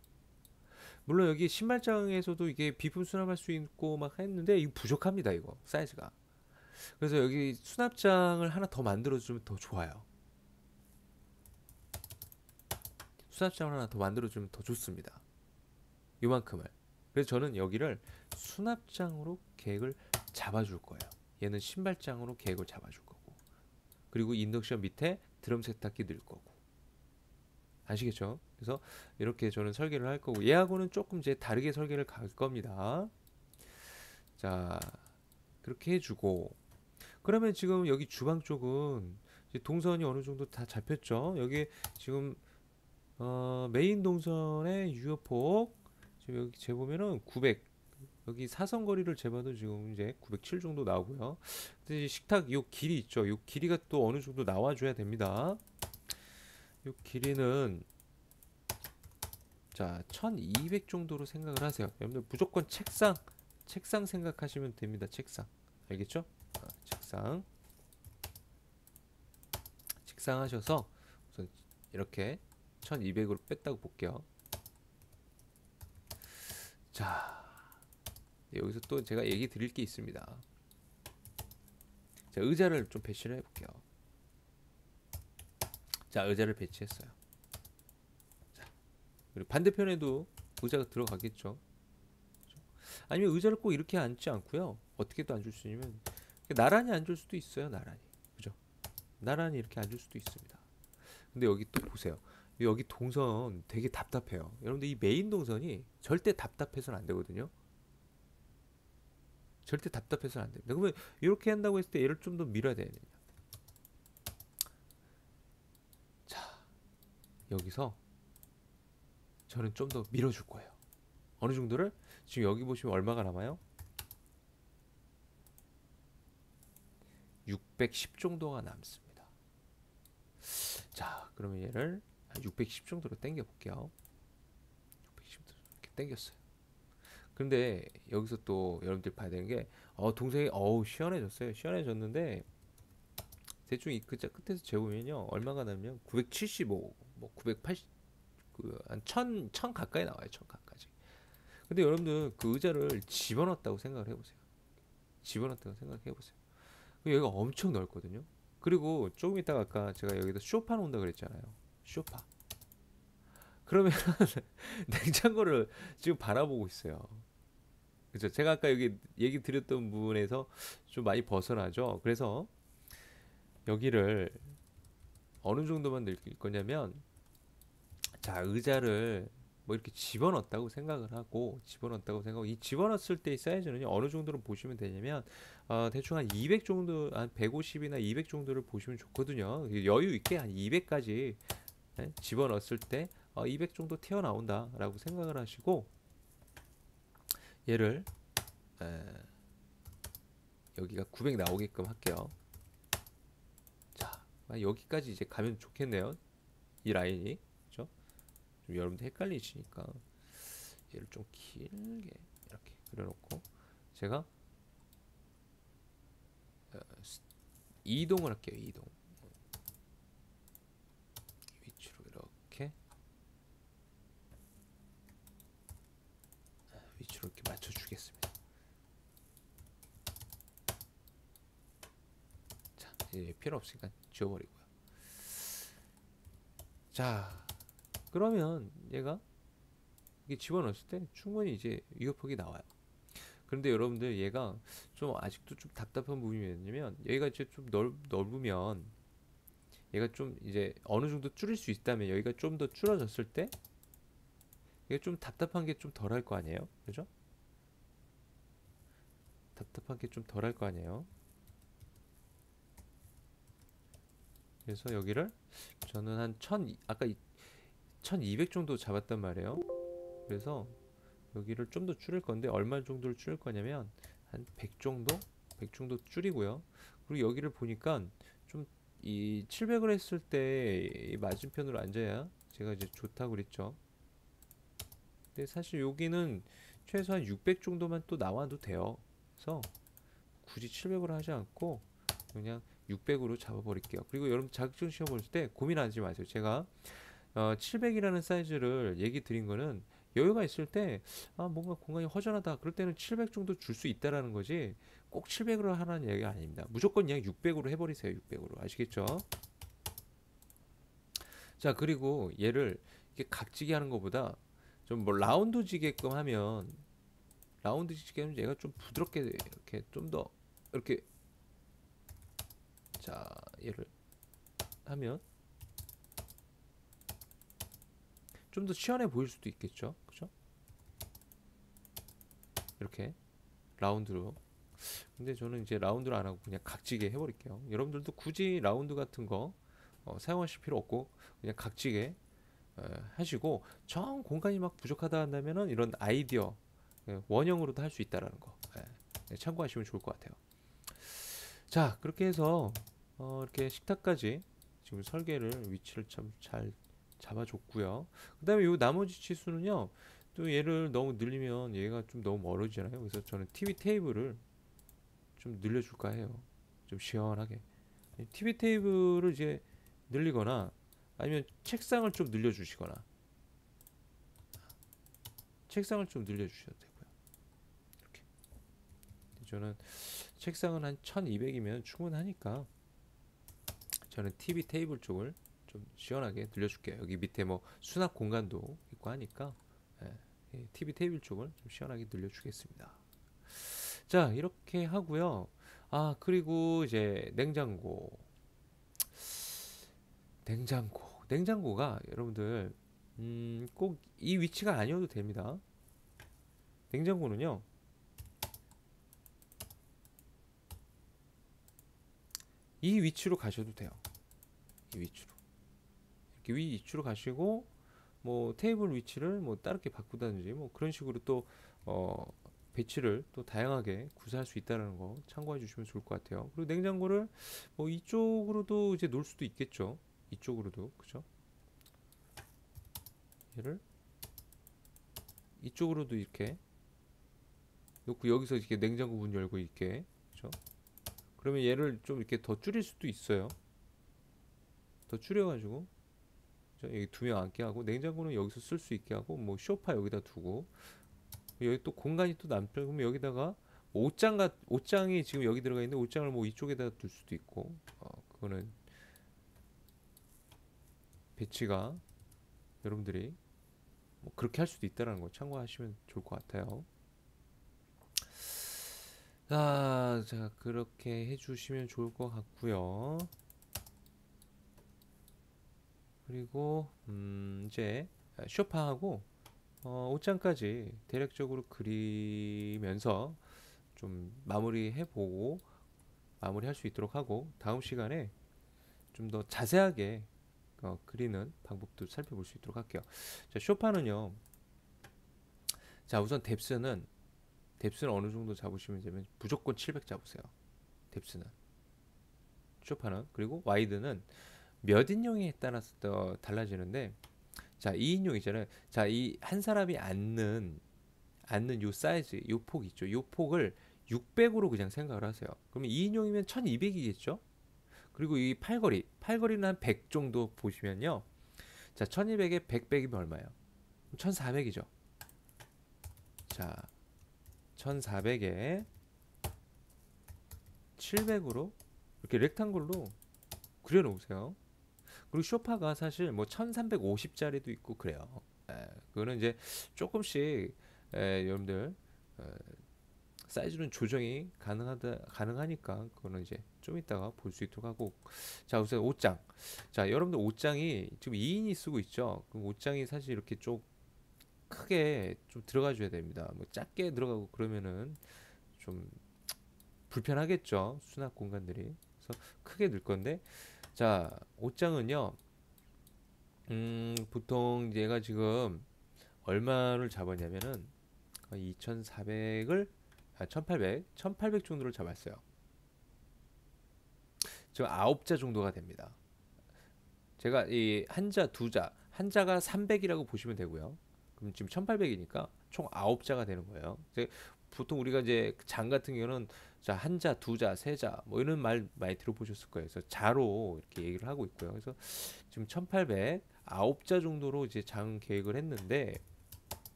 물론 여기 신발장에서도 이게 비품 수납할 수 있고 막 했는데 이거 부족합니다. 이거 사이즈가. 그래서 여기 수납장을 하나 더 만들어주면 더 좋아요. 수납장을 하나 더 만들어주면 더 좋습니다. 요만큼을. 그래서 저는 여기를 수납장으로 계획을 잡아줄 거예요. 얘는 신발장으로 계획을 잡아줄 거고 그리고 인덕션 밑에 드럼 세탁기 넣을 거고 아시겠죠? 그래서 이렇게 저는 설계를 할 거고 얘하고는 조금 이제 다르게 설계를 갈 겁니다. 자, 그렇게 해주고 그러면 지금 여기 주방 쪽은 이제 동선이 어느 정도 다 잡혔죠. 여기 지금 메인 동선의 유효폭 지금 여기 재보면은 900, 여기 사선거리를 재봐도 지금 이제 907 정도 나오고요. 근데 이 식탁 요 길이 있죠. 요 길이가 또 어느 정도 나와줘야 됩니다. 요 길이는 자 1200 정도로 생각을 하세요. 여러분들 무조건 책상 생각하시면 됩니다. 책상 알겠죠? 책상 하셔서 우선 이렇게 1200으로 뺐다고 볼게요. 자, 여기서 또 제가 얘기 드릴 게 있습니다. 자, 의자를 좀 배치를 해볼게요. 자, 의자를 배치했어요. 자, 그리고 반대편에도 의자가 들어가겠죠. 아니면 의자를 꼭 이렇게 앉지 않고요. 어떻게 또 앉을 수 있냐면 나란히 앉을 수도 있어요. 나란히, 그죠? 나란히 이렇게 앉을 수도 있습니다. 근데 여기 또 보세요. 여기 동선 되게 답답해요. 여러분들 이 메인 동선이 절대 답답해서는 안 되거든요. 절대 답답해서는 안 됩니다. 그러면 이렇게 한다고 했을 때 얘를 좀 더 밀어야 되느냐. 자, 여기서 저는 좀 더 밀어줄 거예요. 어느 정도를? 지금 여기 보시면 얼마가 남아요? 610 정도가 남습니다. 자, 그러면 얘를 610 정도로 당겨 볼게요. 610 정도 이렇게 당겼어요. 근데 여기서 또 여러분들 봐야 되는 게 동생이 시원해졌어요. 시원해졌는데 대충 이 글자 끝에서 재보면요 얼마가 나면 975, 뭐 980, 한 1000 가까이 나와요. 1000 가까이. 근데 여러분들 그 의자를 집어넣었다고 생각을 해보세요. 집어넣었다고 생각해보세요. 여기가 엄청 넓거든요. 그리고 조금 이따가 아까 제가 여기다 소파 놓는다 그랬잖아요. 소파. 그러면 냉장고를 지금 바라보고 있어요. 그죠? 제가 아까 여기 얘기 드렸던 부분에서 좀 많이 벗어나죠. 그래서 여기를 어느 정도만 늘릴 거냐면, 자, 의자를 뭐 이렇게 집어넣었다고 생각을 하고, 이 집어넣었을 때의 사이즈는 어느 정도로 보시면 되냐면, 대충 한 200 정도, 한 150이나 200 정도를 보시면 좋거든요. 여유 있게 한 200까지 집어넣었을 때 200 정도 튀어나온다라고 생각을 하시고, 얘를 에, 여기가 900 나오게끔 할게요. 자, 여기까지 이제 가면 좋겠네요. 이 라인이. 그죠? 좀 여러분들 헷갈리시니까 얘를 좀 길게 이렇게 그려놓고 제가 이동을 할게요. 이동. 위치로 이렇게 위치로 이렇게 맞춰주겠습니다. 자, 이제 필요 없으니까 지워버리고요. 자, 그러면 얘가 이게 집어넣었을 때 충분히 이제 유효폭이 나와요. 그런데 여러분들 얘가 좀 아직도 좀 답답한 부분이 뭐냐면, 여기가 이제 좀 넓으면 얘가 좀 이제 어느 정도 줄일 수 있다면 여기가 좀 더 줄어졌을 때 이게 좀 답답한 게 좀 덜 할 거 아니에요, 그죠? 답답한 게 좀 덜 할 거 아니에요. 그래서 여기를 저는 한 아까 1200 정도 잡았단 말이에요. 그래서 여기를 좀 더 줄일 건데 얼마 정도를 줄일 거냐면 한 100 정도? 100 정도 줄이고요. 그리고 여기를 보니까 좀 이 700을 했을 때 맞은편으로 앉아야 제가 이제 좋다고 그랬죠. 근데 사실 여기는 최소한 600 정도만 또 나와도 돼요. 그래서 굳이 700으로 하지 않고 그냥 600으로 잡아버릴게요. 그리고 여러분 자격증 시험 볼 때 고민하지 마세요. 제가 700이라는 사이즈를 얘기 드린 거는 여유가 있을 때 뭔가 공간이 허전하다 그럴 때는 700 정도 줄 수 있다라는 거지 꼭 700으로 하라는 얘기가 아닙니다. 무조건 그냥 600으로 해버리세요. 600으로 아시겠죠? 자, 그리고 얘를 이렇게 각지게 하는 것보다 좀 뭐 라운드 지게 하면 얘가 좀 부드럽게 이렇게 좀 더 이렇게, 자, 얘를 하면 좀 더 시원해 보일 수도 있겠죠, 그죠? 이렇게 라운드로 근데 저는 이제 라운드를 안 하고 그냥 각지게 해버릴게요. 여러분들도 굳이 라운드 같은 거 사용하실 필요 없고 그냥 각지게 하시고, 정 공간이 막 부족하다 한다면은 이런 아이디어 원형으로도 할 수 있다라는 거 참고하시면 좋을 것 같아요. 자, 그렇게 해서 이렇게 식탁까지 지금 설계를 위치를 참 잘 잡아줬고요. 그다음에 요 나머지 치수는요. 또 얘를 너무 늘리면 얘가 좀 너무 멀어지잖아요. 그래서 저는 TV 테이블을 좀 늘려줄까 해요. 좀 시원하게. TV 테이블을 이제 늘리거나 아니면 책상을 좀 늘려주시거나, 책상을 좀 늘려주셔도 되고요. 이렇게. 저는 책상은 한 1200이면 충분하니까 저는 TV 테이블 쪽을 좀 시원하게 늘려줄게요. 여기 밑에 뭐 수납 공간도 있고 하니까 TV 테이블 쪽을 좀 시원하게 늘려주겠습니다. 자, 이렇게 하고요. 아, 그리고 이제 냉장고가 여러분들 꼭 이 위치가 아니어도 됩니다. 냉장고는요, 이 위치로 가셔도 돼요. 이 위치로, 이렇게 위치로 가시고 뭐 테이블 위치를 뭐 다르게 바꾸다든지 뭐 그런 식으로 또 어, 배치를 또 다양하게 구사할 수 있다는 거 참고해 주시면 좋을 것 같아요. 그리고 냉장고를 뭐 이쪽으로도 이제 놓을 수도 있겠죠. 이쪽으로도, 그죠? 얘를 이쪽으로도 이렇게 놓고 여기서 이렇게 냉장고 문 열고 있게, 그죠? 그러면 얘를 좀 이렇게 더 줄일 수도 있어요. 더 줄여가지고, 그죠? 여기 두 명 앉게 하고 냉장고는 여기서 쓸 수 있게 하고 뭐 소파 여기다 두고, 여기 또 공간이 또 남죠. 그러면 여기다가 뭐 옷장이 지금 여기 들어가 있는데 옷장을 뭐 이쪽에다 둘 수도 있고, 그거는 배치가 여러분들이 뭐 그렇게 할 수도 있다는 거 참고하시면 좋을 것 같아요. 자, 그렇게 해주시면 좋을 것 같고요. 그리고 이제 쇼파하고 옷장까지 대략적으로 그리면서 좀 마무리해보고 마무리할 수 있도록 하고, 다음 시간에 좀 더 자세하게 그리는 방법도 살펴볼 수 있도록 할게요. 자, 쇼파는요. 자, 우선 뎁스는 어느 정도 잡으시면 되면 무조건 700 잡으세요. 뎁스는, 쇼파는. 그리고 와이드는 몇 인용에 따라서 또 달라지는데, 자, 2인용이잖아요. 자, 이 한 사람이 앉는 요 사이즈, 요 폭 있죠. 요 폭을 600으로 그냥 생각을 하세요. 그러면 2인용이면 1200이겠죠? 그리고 이 팔걸이는 한 100 정도 보시면요. 자, 1200에 100 빼기면 얼마예요? 1400이죠. 자, 1400에 700으로 이렇게 렉탱글로 그려 놓으세요. 그리고 소파가 사실 뭐 1350짜리도 있고 그래요. 그거는 이제 조금씩 여러분들 사이즈는 조정이 가능하니까 그거는 이제 좀 이따가 볼 수 있도록 하고. 자, 우선 옷장. 자, 여러분들 옷장이 지금 2인이 쓰고 있죠. 그럼 옷장이 사실 이렇게 좀 크게 좀 들어가 줘야 됩니다. 뭐 작게 들어가고 그러면은 좀 불편하겠죠. 수납 공간들이. 그래서 크게 넣을 건데, 자, 옷장은요. 보통 얘가 지금 얼마를 잡았냐면은 2400을 1800 정도를 잡았어요. 지금 9자 정도가 됩니다. 제가 이 한자, 두자, 한자가 300이라고 보시면 되고요. 그럼 지금 1800이니까 총 9자가 되는 거예요. 보통 우리가 이제 장 같은 경우는 자, 한자, 두자, 세자 뭐 이런 말 많이 들어보셨을 거예요. 그래서 자로 이렇게 얘기를 하고 있고요. 그래서 지금 1800 9자 정도로 이제 장 계획을 했는데,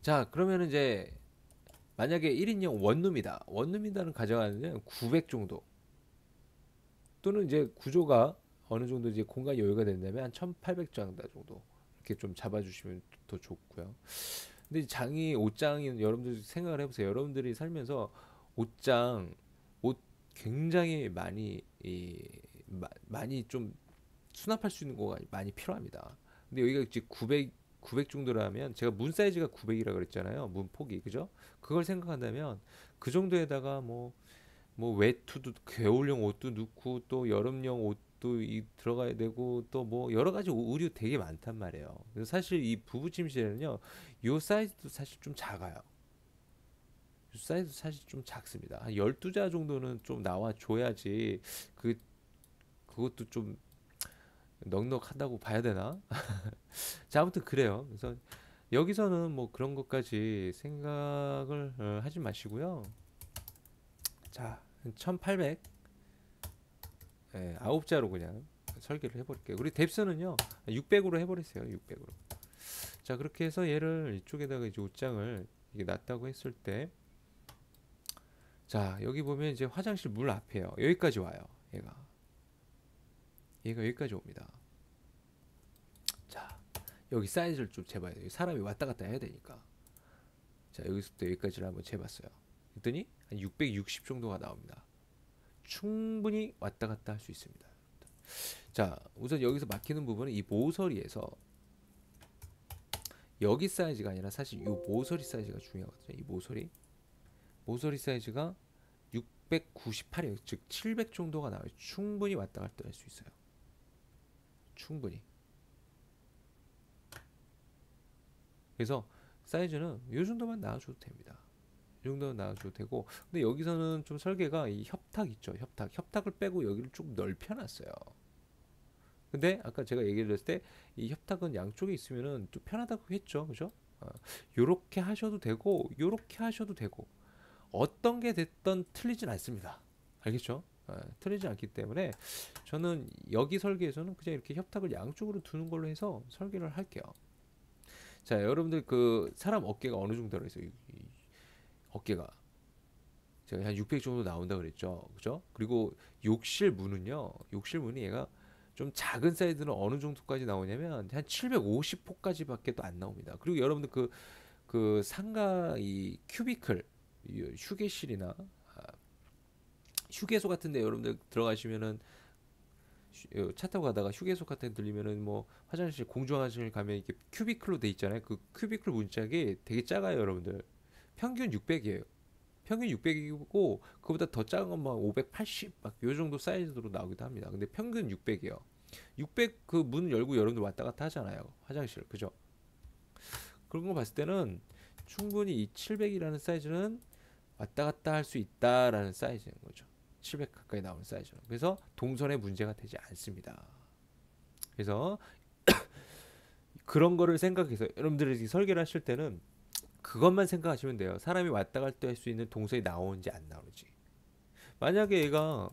자, 그러면 이제 만약에 1인용 원룸이다는 가져가는데 900 정도, 또는 이제 구조가 어느 정도 이제 공간 여유가 된다면 한 1800장다 정도 이렇게 좀 잡아주시면 더 좋고요. 근데 장이 옷장이 여러분들 생각을 해보세요. 여러분들이 살면서 옷 굉장히 많이 좀 수납할 수 있는 거가 많이 필요합니다. 근데 여기가 이제 900 정도라면 제가 문 사이즈가 900이라 그랬잖아요. 문 폭이 그죠? 그걸 생각한다면 그 정도에다가 뭐 외투도 겨울용 옷도 넣고 또 여름용 옷도 들어가야 되고 또 뭐 여러 가지 의류 되게 많단 말이에요. 그래서 사실 이 부부 침실에는요, 요 사이즈도 사실 좀 작아요. 요 사이즈 사실 좀 작습니다. 한 12자 정도는 좀 나와 줘야지 그 그것도 좀 넉넉하다고 봐야 되나? 자, 아무튼 그래요. 그래서 여기서는 뭐 그런 것까지 생각을 하지 마시고요. 자, 1800 아홉 자로 그냥 설계를 해볼게요. 우리 뎁스는요 600으로 해버렸어요. 600으로. 자, 그렇게 해서 얘를 이쪽에다가 이제 옷장을 이게 놨다고 했을 때, 자, 여기 보면 이제 화장실 물 앞에요. 여기까지 와요. 얘가 여기까지 옵니다. 자, 여기 사이즈를 좀 재봐야 돼요. 사람이 왔다 갔다 해야 되니까. 자, 여기서부터 여기까지를 한번 재봤어요. 그랬더니 한 660 정도가 나옵니다. 충분히 왔다 갔다 할 수 있습니다. 자, 우선 여기서 막히는 부분은 이 모서리에서, 여기 사이즈가 아니라 사실 이 모서리 사이즈가 중요하거든요. 이 모서리 사이즈가 698이에요. 즉 700 정도가 나와요. 충분히 왔다 갔다 할 수 있어요. 충분히. 그래서 사이즈는 이 정도만 나와줘도 됩니다. 이 정도는 나와줘도 되고, 근데 여기서는 좀 설계가 이 협탁 있죠. 협탁을 빼고 여기를 좀 넓혀놨어요. 근데 아까 제가 얘기를 했을 때 이 협탁은 양쪽에 있으면은 좀 편하다고 했죠. 그죠? 요렇게 하셔도 되고 요렇게 하셔도 되고 어떤 게 됐던 틀리진 않습니다. 알겠죠? 틀리지 않기 때문에 저는 여기 설계에서는 그냥 이렇게 협탁을 양쪽으로 두는 걸로 해서 설계를 할게요. 자, 여러분들 그 사람 어깨가 어느 정도로 해서 이 어깨가 제가 한 600 정도 나온다 그랬죠. 그죠? 그리고 욕실 문이 얘가 좀 작은 사이즈는 어느 정도까지 나오냐면 한 750호까지밖에 또 안 나옵니다. 그리고 여러분들 그 상가 이 큐비클, 이 휴게실이나 휴게소 같은데 여러분들 들어가시면은 차 타고 가다가 휴게소 같은 데 들리면은 뭐 화장실 공중 화장실 가면 이렇게 큐비클로 돼 있잖아요. 그 큐비클 문짝이 되게 작아요, 여러분들. 평균 600이에요. 평균 600이고 그보다 더 작은 건 막 580 막 요 정도 사이즈로 나오기도 합니다. 근데 평균 600이에요. 600 그 문 열고 여러분들 왔다 갔다 하잖아요. 화장실. 그죠? 그런 거 봤을 때는 충분히 이 700이라는 사이즈는 왔다 갔다 할 수 있다라는 사이즈인 거죠. 700 가까이 나오는 사이즈는. 그래서 동선에 문제가 되지 않습니다. 그래서 그런 거를 생각해서 여러분들이 설계를 하실 때는 그것만 생각하시면 돼요. 사람이 왔다 갈 때 할 수 있는 동선이 나오는지 안 나오는지. 만약에 얘가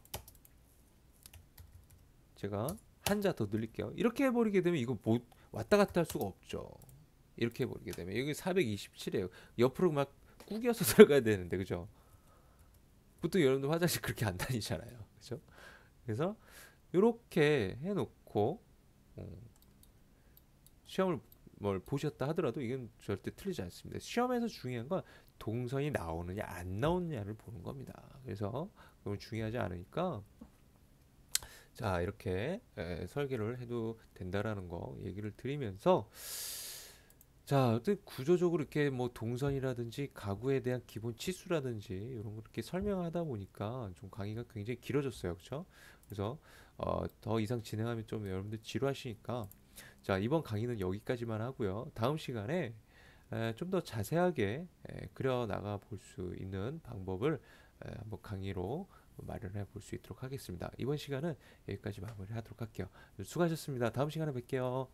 제가 한자 더 늘릴게요. 이렇게 해버리게 되면 이거 못 왔다 갔다 할 수가 없죠. 이렇게 해버리게 되면 여기 427이에요. 옆으로 막 구겨서 들어가야 되는데 그죠? 보통 여러분들 화장실 그렇게 안 다니잖아요. 그죠? 그래서 이렇게 해놓고 시험을 뭘 보셨다 하더라도 이건 절대 틀리지 않습니다. 시험에서 중요한 건 동선이 나오느냐 안 나오느냐를 보는 겁니다. 그래서 그건 중요하지 않으니까 자, 이렇게 설계를 해도 된다라는 거 얘기를 드리면서, 자, 어떤 구조적으로 이렇게 뭐 동선이라든지 가구에 대한 기본 치수라든지 이런 거 이렇게 설명하다 보니까 좀 강의가 굉장히 길어졌어요. 그렇죠? 그래서 더 이상 진행하면 좀 여러분들 지루하시니까, 자, 이번 강의는 여기까지만 하고요. 다음 시간에 좀 더 자세하게 그려 나가 볼 수 있는 방법을 한번 강의로 마련해 볼 수 있도록 하겠습니다. 이번 시간은 여기까지 마무리하도록 할게요. 수고하셨습니다. 다음 시간에 뵐게요.